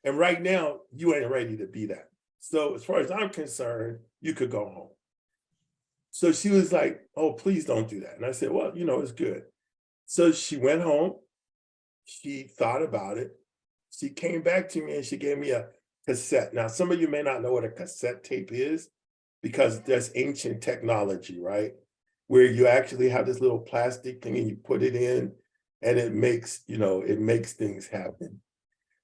And right now, you ain't ready to be that. So as far as I'm concerned, you could go home. So she was like, oh, please don't do that. And I said, well, you know, it's good. So she went home. She thought about it. She came back to me and she gave me a cassette. Now, some of you may not know what a cassette tape is. because that's ancient technology, right? Where you actually have this little plastic thing and you put it in and it makes, it makes things happen.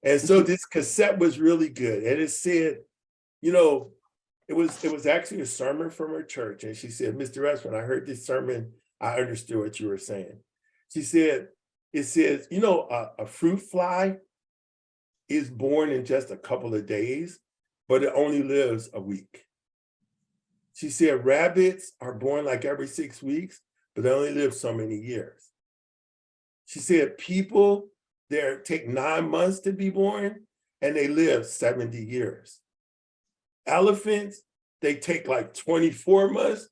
And so this cassette was really good. And it said, it was actually a sermon from her church. And she said, Mr. Epps, when I heard this sermon, I understood what you were saying. She said, it says, a fruit fly is born in just a couple of days, but it only lives a week. She said, rabbits are born like every 6 weeks, but they only live so many years. She said, people, they take 9 months to be born and they live 70 years. Elephants, they take like 24 months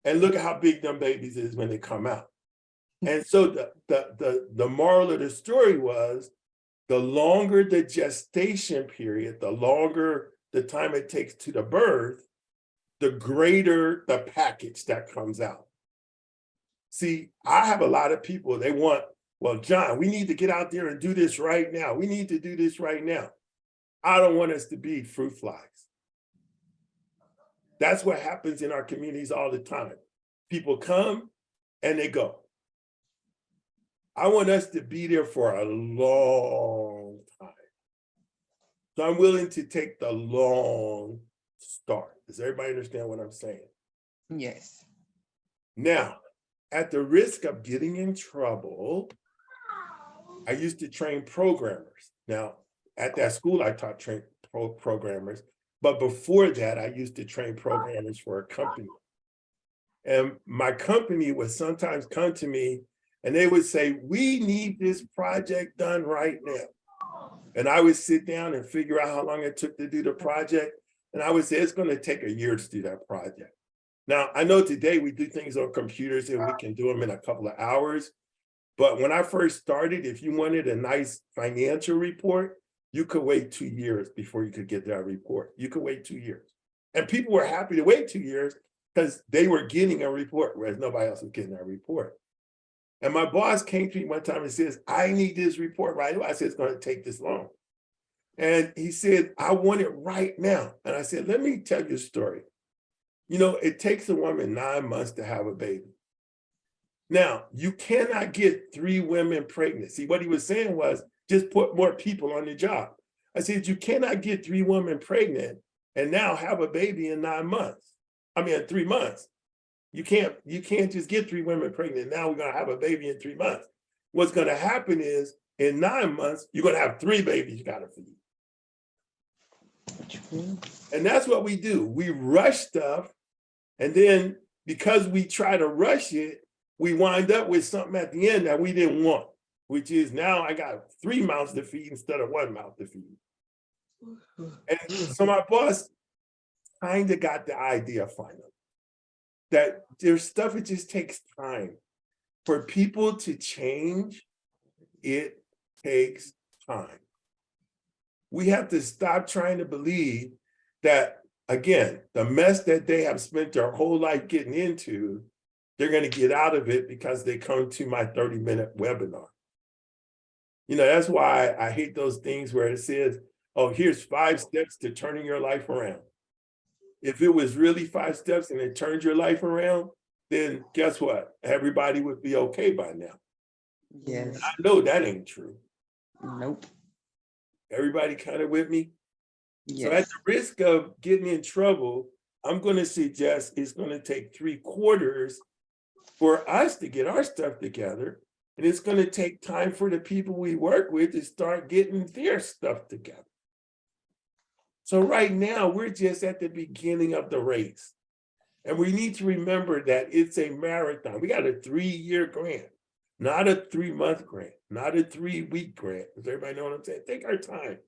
and look at how big them babies is when they come out. And so the moral of the story was, the longer the gestation period, the longer the time it takes to the birth, the greater the package that comes out. See, I have a lot of people, they want, well, John, we need to get out there and do this right now. We need to do this right now. I don't want us to be fruit flies. That's what happens in our communities all the time. People come and they go. I want us to be there for a long time. So I'm willing to take the long start. Does everybody understand what I'm saying? Yes. Now, at the risk of getting in trouble, I used to train programmers. Now, at that school, I taught programmers, but before that, I used to train programmers for a company. And my company would sometimes come to me and they would say, we need this project done right now. And I would sit down and figure out how long it took to do the project. And I would say, it's going to take a year to do that project. Now, I know today we do things on computers and we can do them in a couple of hours. But when I first started, if you wanted a nice financial report, you could wait 2 years before you could get that report. You could wait 2 years. And people were happy to wait 2 years because they were getting a report, whereas nobody else was getting that report. And my boss came to me one time and says, I need this report right away. I said, it's going to take this long. And he said, I want it right now. And I said, let me tell you a story. It takes a woman 9 months to have a baby. Now, you cannot get 3 women pregnant. See, what he was saying was just put more people on the job. I said, you cannot get 3 women pregnant and now have a baby in 9 months. I mean, 3 months. You can't just get 3 women pregnant. Now we're going to have a baby in 3 months. What's going to happen is in 9 months, you're going to have 3 babies you got to feed. True. And that's what we do. We rush stuff. And then because we try to rush it, we wind up with something at the end that we didn't want, which is now I got 3 mouths to feed instead of 1 mouth to feed. And so my boss kind of got the idea finally that there's stuff, it just takes time. For people to change, it takes time. We have to stop trying to believe that, again, the mess that they have spent their whole life getting into, they're going to get out of it because they come to my 30-minute webinar. That's why I hate those things where it says, oh, here's 5 steps to turning your life around. If it was really 5 steps and it turned your life around, then guess what? Everybody would be okay by now. Yes. I know that ain't true. Nope. Everybody kind of with me? Yes. So at the risk of getting in trouble, I'm going to suggest it's going to take 3 quarters for us to get our stuff together. And it's going to take time for the people we work with to start getting their stuff together. So right now, we're just at the beginning of the race. And we need to remember that it's a marathon. We got a 3-year grant, not a 3-month grant, not a 3-week grant. Does everybody know what I'm saying? Take our time.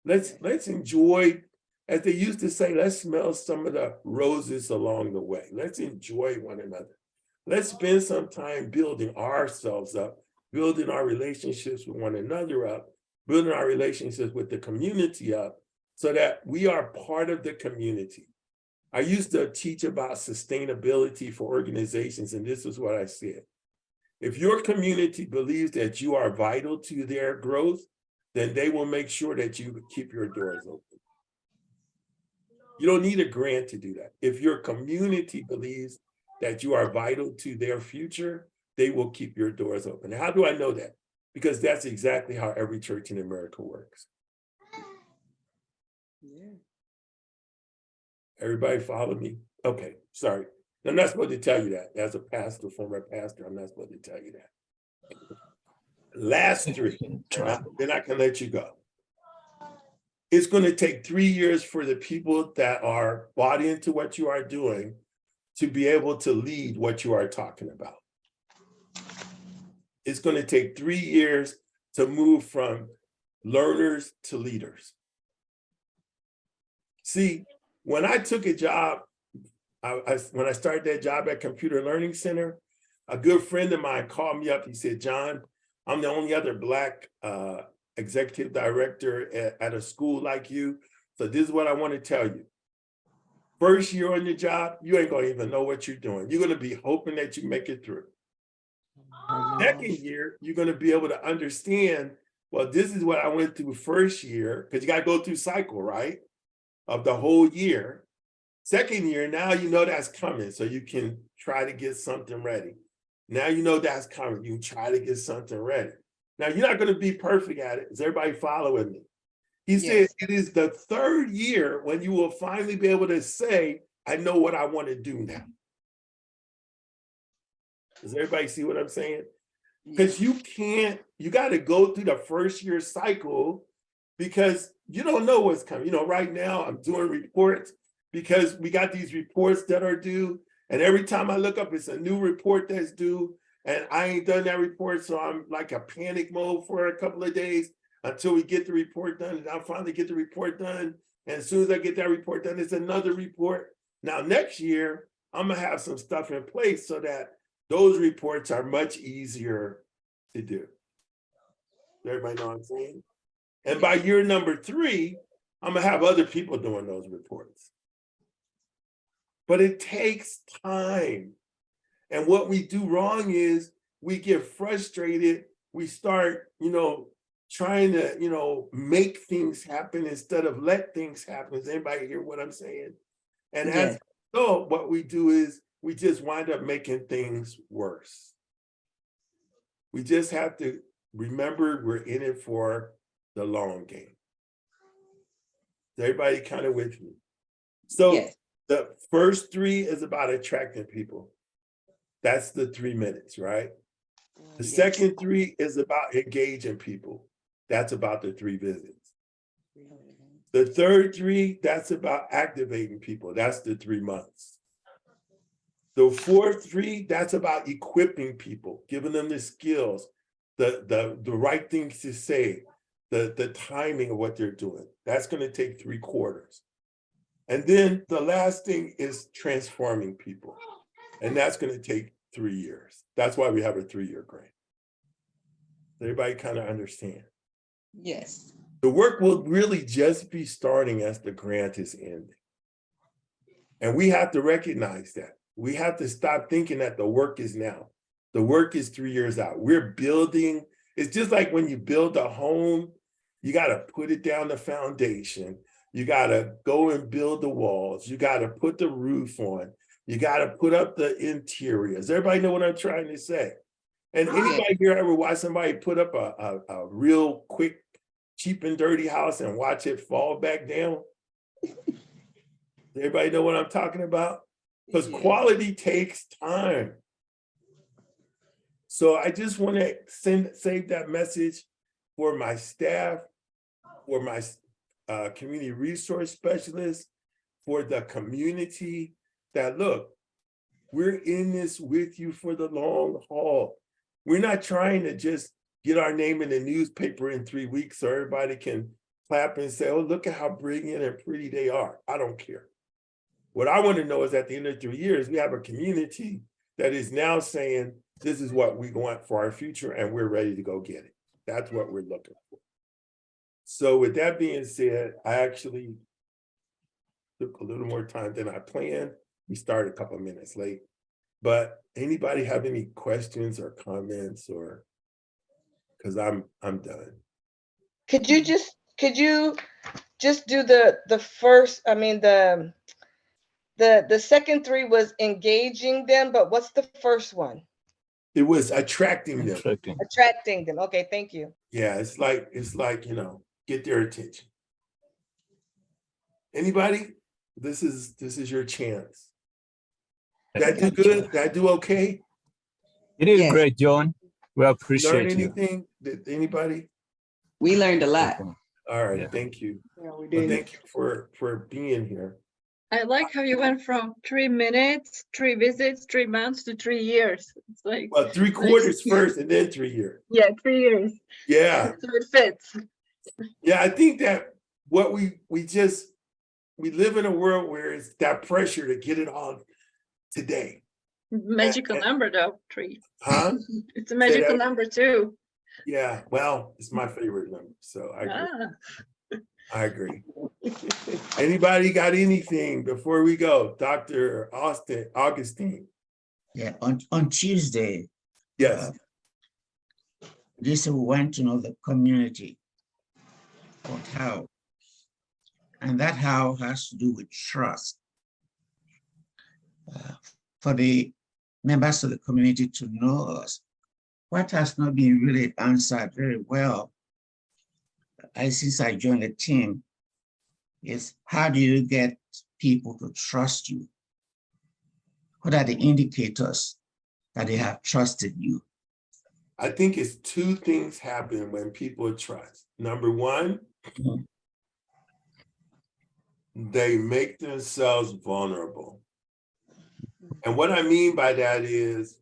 Let's enjoy, as they used to say, let's smell some of the roses along the way. Let's enjoy one another. Let's spend some time building ourselves up, building our relationships with one another up, building our relationships with the community up, so that we are part of the community. I used to teach about sustainability for organizations, and this is what I said. If your community believes that you are vital to their growth, then they will make sure that you keep your doors open. You don't need a grant to do that. If your community believes that you are vital to their future, they will keep your doors open. How do I know that? Because that's exactly how every church in America works. Yeah. Everybody follow me? Okay, sorry. I'm not supposed to tell you that. As a pastor, former pastor, I'm not supposed to tell you that. Last three, then I can let you go. It's going to take 3 years for the people that are bought into what you are doing to be able to lead what you are talking about. It's going to take 3 years to move from learners to leaders. See, when I took a job, when I started that job at Computer Learning Center, a good friend of mine called me up. He said, John, I'm the only other Black executive director at a school like you. So this is what I want to tell you. First year on your job, you ain't going to even know what you're doing. You're going to be hoping that you make it through. Second year, you're going to be able to understand, well, this is what I went through first year, because you got to go through cycle, right? Of the whole year. Second year, now you know that's coming, so you can try to get something ready. Now you know that's coming, you try to get something ready. Now you're not going to be perfect at it. Is everybody following me? He said it is the third year when you will finally be able to say, I know what I want to do now. Does everybody see what I'm saying? Because you got to go through the first year cycle because you don't know what's coming. You know, right now I'm doing reports because we got these reports that are due. And every time I look up, it's a new report that's due. And I ain't done that report. So I'm like a panic mode for a couple of days until we get the report done. And I'll finally get the report done. And as soon as I get that report done, it's another report. Now, next year, I'm going to have some stuff in place so that those reports are much easier to do. Everybody know what I'm saying? And by year number 3, I'm going to have other people doing those reports. But it takes time. And what we do wrong is we get frustrated. We start, trying to, make things happen instead of let things happen. Does anybody hear what I'm saying? And as a result, what we do is we just wind up making things worse. We just have to remember we're in it for the long game. Is everybody kind of with me? So the first 3 is about attracting people. That's the 3 minutes, right? The second 3 is about engaging people. That's about the 3 visits. The third 3, that's about activating people. That's the 3 months. The fourth 3, that's about equipping people, giving them the skills, the right things to say, the timing of what they're doing. That's going to take 3 quarters. And then the last thing is transforming people. And that's going to take 3 years. That's why we have a 3-year grant. Everybody kind of understand? Yes. The work will really just be starting as the grant is ending. And we have to recognize that. We have to stop thinking that the work is now. The work is 3 years out. We're building. It's just like when you build a home, you got to put it down the foundation. You got to go and build the walls. You got to put the roof on. You got to put up the interiors. Everybody know what I'm trying to say? And anybody here ever watch somebody put up a real quick, cheap and dirty house and watch it fall back down? Everybody know what I'm talking about? Because quality takes time. So I just want to save that message for my staff, for my community resource specialists, for the community, that look, we're in this with you for the long haul. We're not trying to just get our name in the newspaper in 3 weeks so everybody can clap and say, oh, look at how brilliant and pretty they are. I don't care. What I want to know is at the end of 3 years, we have a community that is now saying, this is what we want for our future and we're ready to go get it. That's what we're looking for. So with that being said, I actually took a little more time than I planned. We started a couple of minutes late, but anybody have any questions or comments, or, because I'm done. Could you just do the first, I mean, the second three was engaging them, but what's the first one? It was attracting them. Attracting. Attracting them. Okay, thank you. Yeah, it's like, get their attention. Anybody? This is your chance. Did I do good? Did I do okay? You did Yes. great, John. We Learn appreciate you. anything? Did anybody? We learned a lot. All right, Yeah. thank you. Yeah, we Well, did. thank you for being here. I like how you went from 3 minutes, 3 visits, 3 months to 3 years. It's like, Well, 3/4 first and then 3 years. yeah, 3 years. Yeah. So it fits. Yeah, I think that what we live in a world where it's that pressure to get it all today. Magical and- number though, 3. Huh? It's a magical that. number too. Yeah, well, it's my favorite number, so I agree. Ah. I agree. Anybody got anything before we go? Dr. Augustine. Yeah, on Tuesday, Yes. Lisa, we went to know the community called how. And that how has to do with trust. For the members of the community to know us, what has not been really answered very well, since I joined the team, is how do you get people to trust you? What are the indicators that they have trusted you? I think it's two things happen when people trust. Number one, Mhm. they make themselves vulnerable. And what I mean by that is,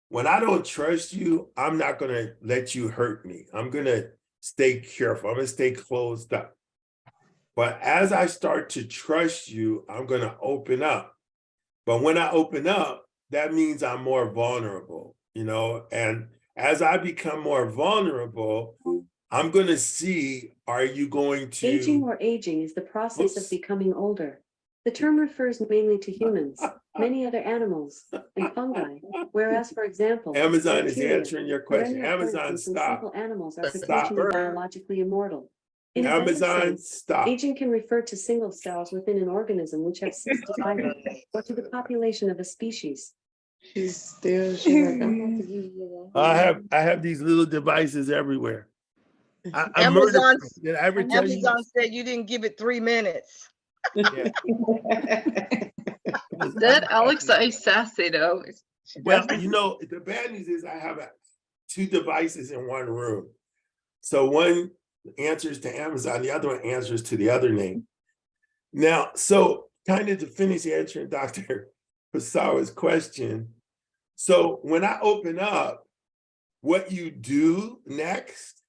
when I don't trust you, I'm not going to let you hurt me. I'm going to stay careful. I'm going to stay closed up. But as I start to trust you, I'm going to open up. But when I open up, that means I'm more vulnerable, and as I become more vulnerable, I'm going to see, are you going to... Aging or aging is the process of becoming older. The term refers mainly to humans, many other animals, and fungi, whereas, for example, Amazon is bacteria, answering your question. perennial plants, Amazon, and some stop. simple animals are Stop. potentially biologically immortal. In a basic Amazon, sense, stop. aging can refer to single cells within an organism which have ceased to cycle, or to the population of a species. She's still sharing. I'm about to give you that. I have these little devices everywhere. I'm Amazon, Did I ever tell you? Amazon said you didn't give it 3 minutes. Yeah. That Alexa is sassy though. Well, the bad news is I have 2 devices in one room. So one answers to Amazon, the other one answers to the other name. Now, so kind of to finish answering Dr. Pasawa's question. So when I open up, what you do next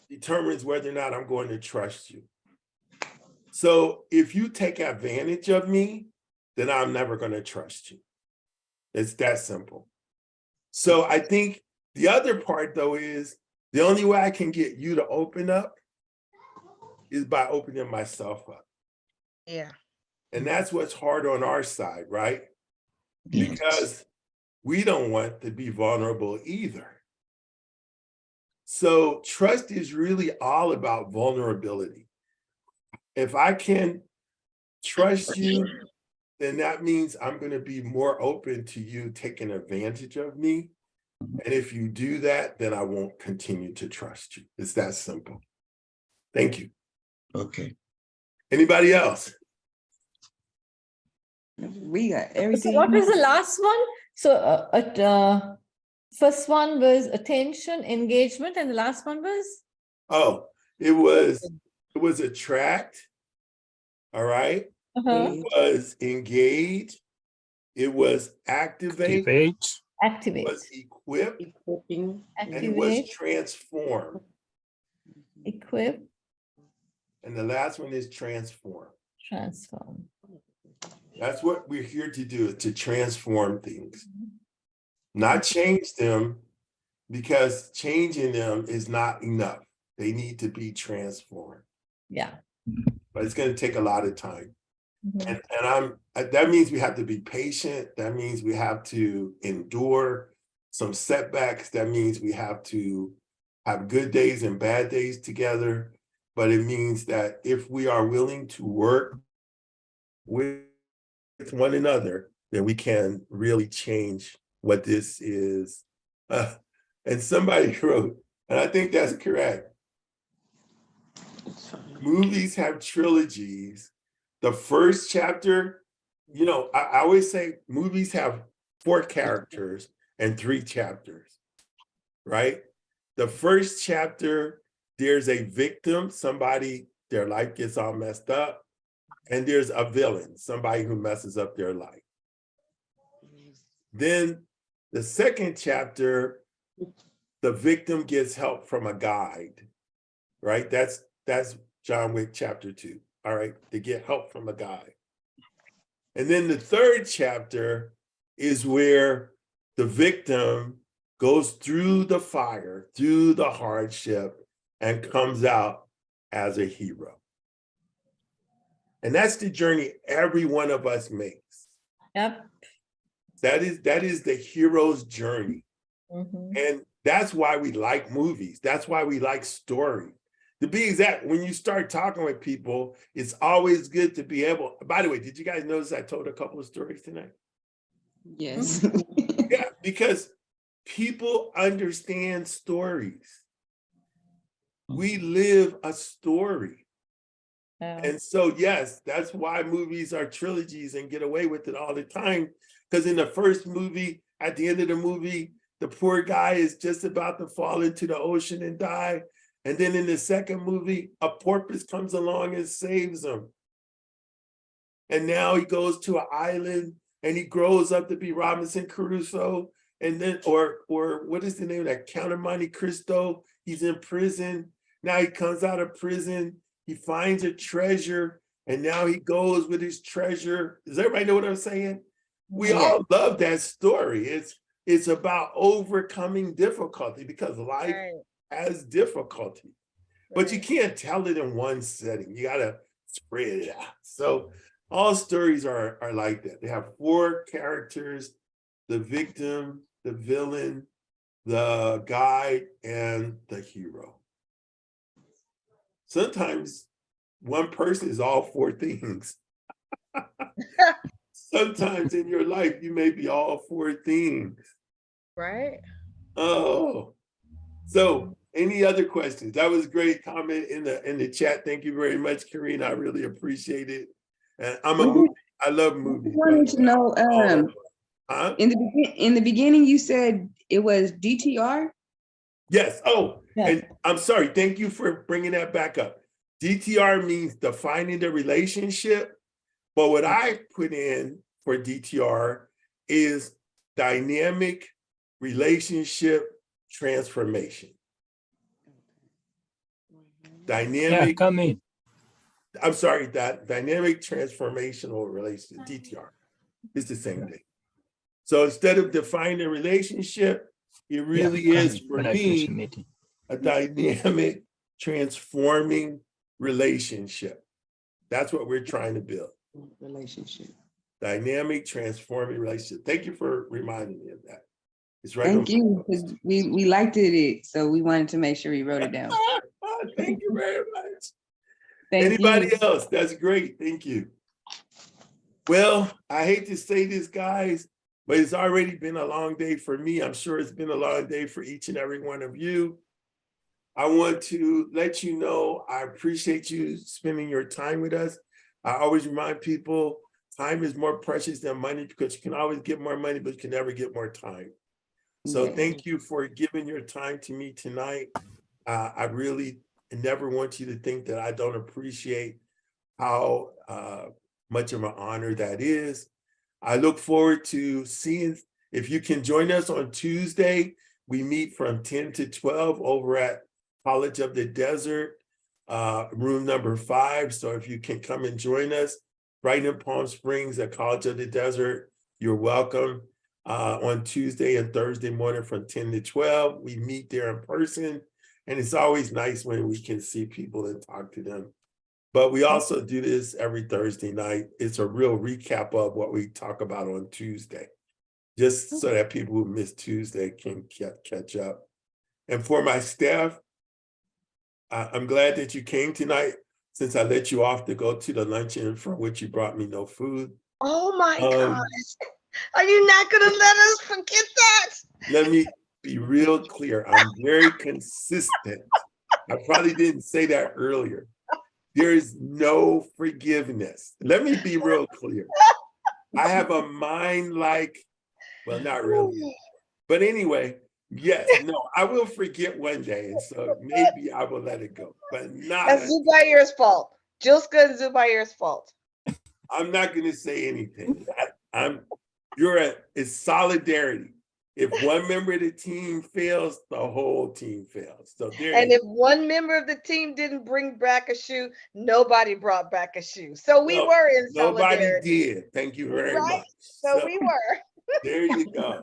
determines whether or not I'm going to trust you. So if you take advantage of me, then I'm never going to trust you. It's that simple. So I think the other part, though, is the only way I can get you to open up is by opening myself up. Yeah. And that's what's hard on our side, right? Yes. Because we don't want to be vulnerable either. So trust is really all about vulnerability. If I can trust you, then that means I'm going to be more open to you taking advantage of me. And if you do that, then I won't continue to trust you. It's that simple. Thank you. Okay. Anybody else? We got So everything. what was the last one? So first one was attention, engagement, and the last one was? Oh, it was attract. All right. It was engage. It was activate. It Activate. was equip. Equipping. And it was Activate, transform. equip, And the last one is transform. transform. That's what we're here to do, to transform things. Not change them, because changing them is not enough. They need to be transformed. Yeah. But it's going to take a lot of time. Mhm. And that means we have to be patient. That means we have to endure some setbacks. That means we have to have good days and bad days together. but it means that if we are willing to work with one another, then we can really change what this is. And somebody wrote, and I think that's correct, movies have trilogies. The first chapter, you know, I always say movies have 4 characters and 3 chapters, right? The first chapter, there's a victim, somebody, their life gets all messed up, and there's a villain, somebody who messes up their life. Then the second chapter, the victim gets help from a guide, right? That's John Wick chapter 2, all right? They get help from a guide. And then the third chapter is where the victim goes through the fire, through the hardship, and comes out as a hero. And that's the journey every one of us makes. Yep. That is the hero's journey. Mhm. And that's why we like movies. That's why we like stories. To be exact, when you start talking with people, it's always good to be able, by the way, did you guys notice I told a couple of stories tonight? Yes. Yeah, because people understand stories. We live a story. Yeah. And so, yes, that's why movies are trilogies and get away with it all the time. Because in the first movie, at the end of the movie, the poor guy is just about to fall into the ocean and die. And then in the second movie, a porpoise comes along and saves him. And now he goes to an island and he grows up to be Robinson Crusoe. And then, or what is the name of that? Count of Monte Cristo. He's in prison. Now he comes out of prison. He finds a treasure. And now he goes with his treasure. Does everybody know what I'm saying? We all love that story. It's about overcoming difficulty because life has difficulty. But you can't tell it in one setting. You gotta spread it out. So all stories are like that. They have 4 characters: the victim, the villain, the guide, and the hero. Sometimes one person is all 4 things. Sometimes in your life, you may be all 4 things. Right. Oh, so any other questions? That was a great comment in the chat. Thank you very much, Karina. I really appreciate it. And I love movies. I wanted to know, Huh? in the beginning, you said it was DTR? Yes. Oh, Yeah. and I'm sorry. Thank you for bringing that back up. DTR means defining the relationship. But what I put in for DTR is dynamic relationship transformation. Dynamic, come in. I'm sorry, that dynamic transformational relationship, DTR, is the same thing. So instead of defining a relationship, it really is for me a dynamic transforming relationship. That's what we're trying to build. Relationship. Dynamic transforming relationship. Thank you for reminding me of that. It's right. Thank you, because we liked it, so we wanted to make sure we wrote it down. Thank you very much. Thank Anybody you. else? That's great. Thank you. Well, I hate to say this, guys, but it's already been a long day for me. I'm sure it's been a long day for each and every one of you. I want to let you know I appreciate you spending your time with us. I always remind people time is more precious than money because you can always get more money, but you can never get more time. So thank you for giving your time to me tonight. I really never want you to think that I don't appreciate how much of an honor that is. I look forward to seeing, if you can join us on Tuesday, we meet from 10 to 12 over at College of the Desert, room number 5. So if you can come and join us right in Palm Springs at College of the Desert, you're welcome. On Tuesday and Thursday morning from 10 to 12, we meet there in person. And it's always nice when we can see people and talk to them. But we also do this every Thursday night. It's a real recap of what we talk about on Tuesday, just so that people who missed Tuesday can catch up. And for my staff, I'm glad that you came tonight, since I let you off to go to the luncheon for which you brought me no food. Oh my Um, gosh. Are you not gonna let us forget that? Let me be real clear. I'm very consistent. I probably didn't say that earlier. There is no forgiveness. Let me be real clear. I have a mind like, well, not really. But anyway, yes, no, I will forget one day. And so maybe I will let it go, but not, That's Zubair's fault. Juska and Zubair's fault. I'm not going to say anything. It's solidarity. If one member of the team fails, the whole team fails. So there And you if one member of the team didn't bring back a shoe, nobody brought back a shoe. So we No, were in nobody solidarity. did. Thank you very Right? much. So we were. There you go.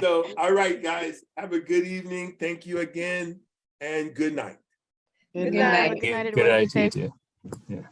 So, all right, guys, have a good evening. Thank you again, and good night. Good Yeah, have a night. good night, Good everyone. Be night to you safe. too. Yeah.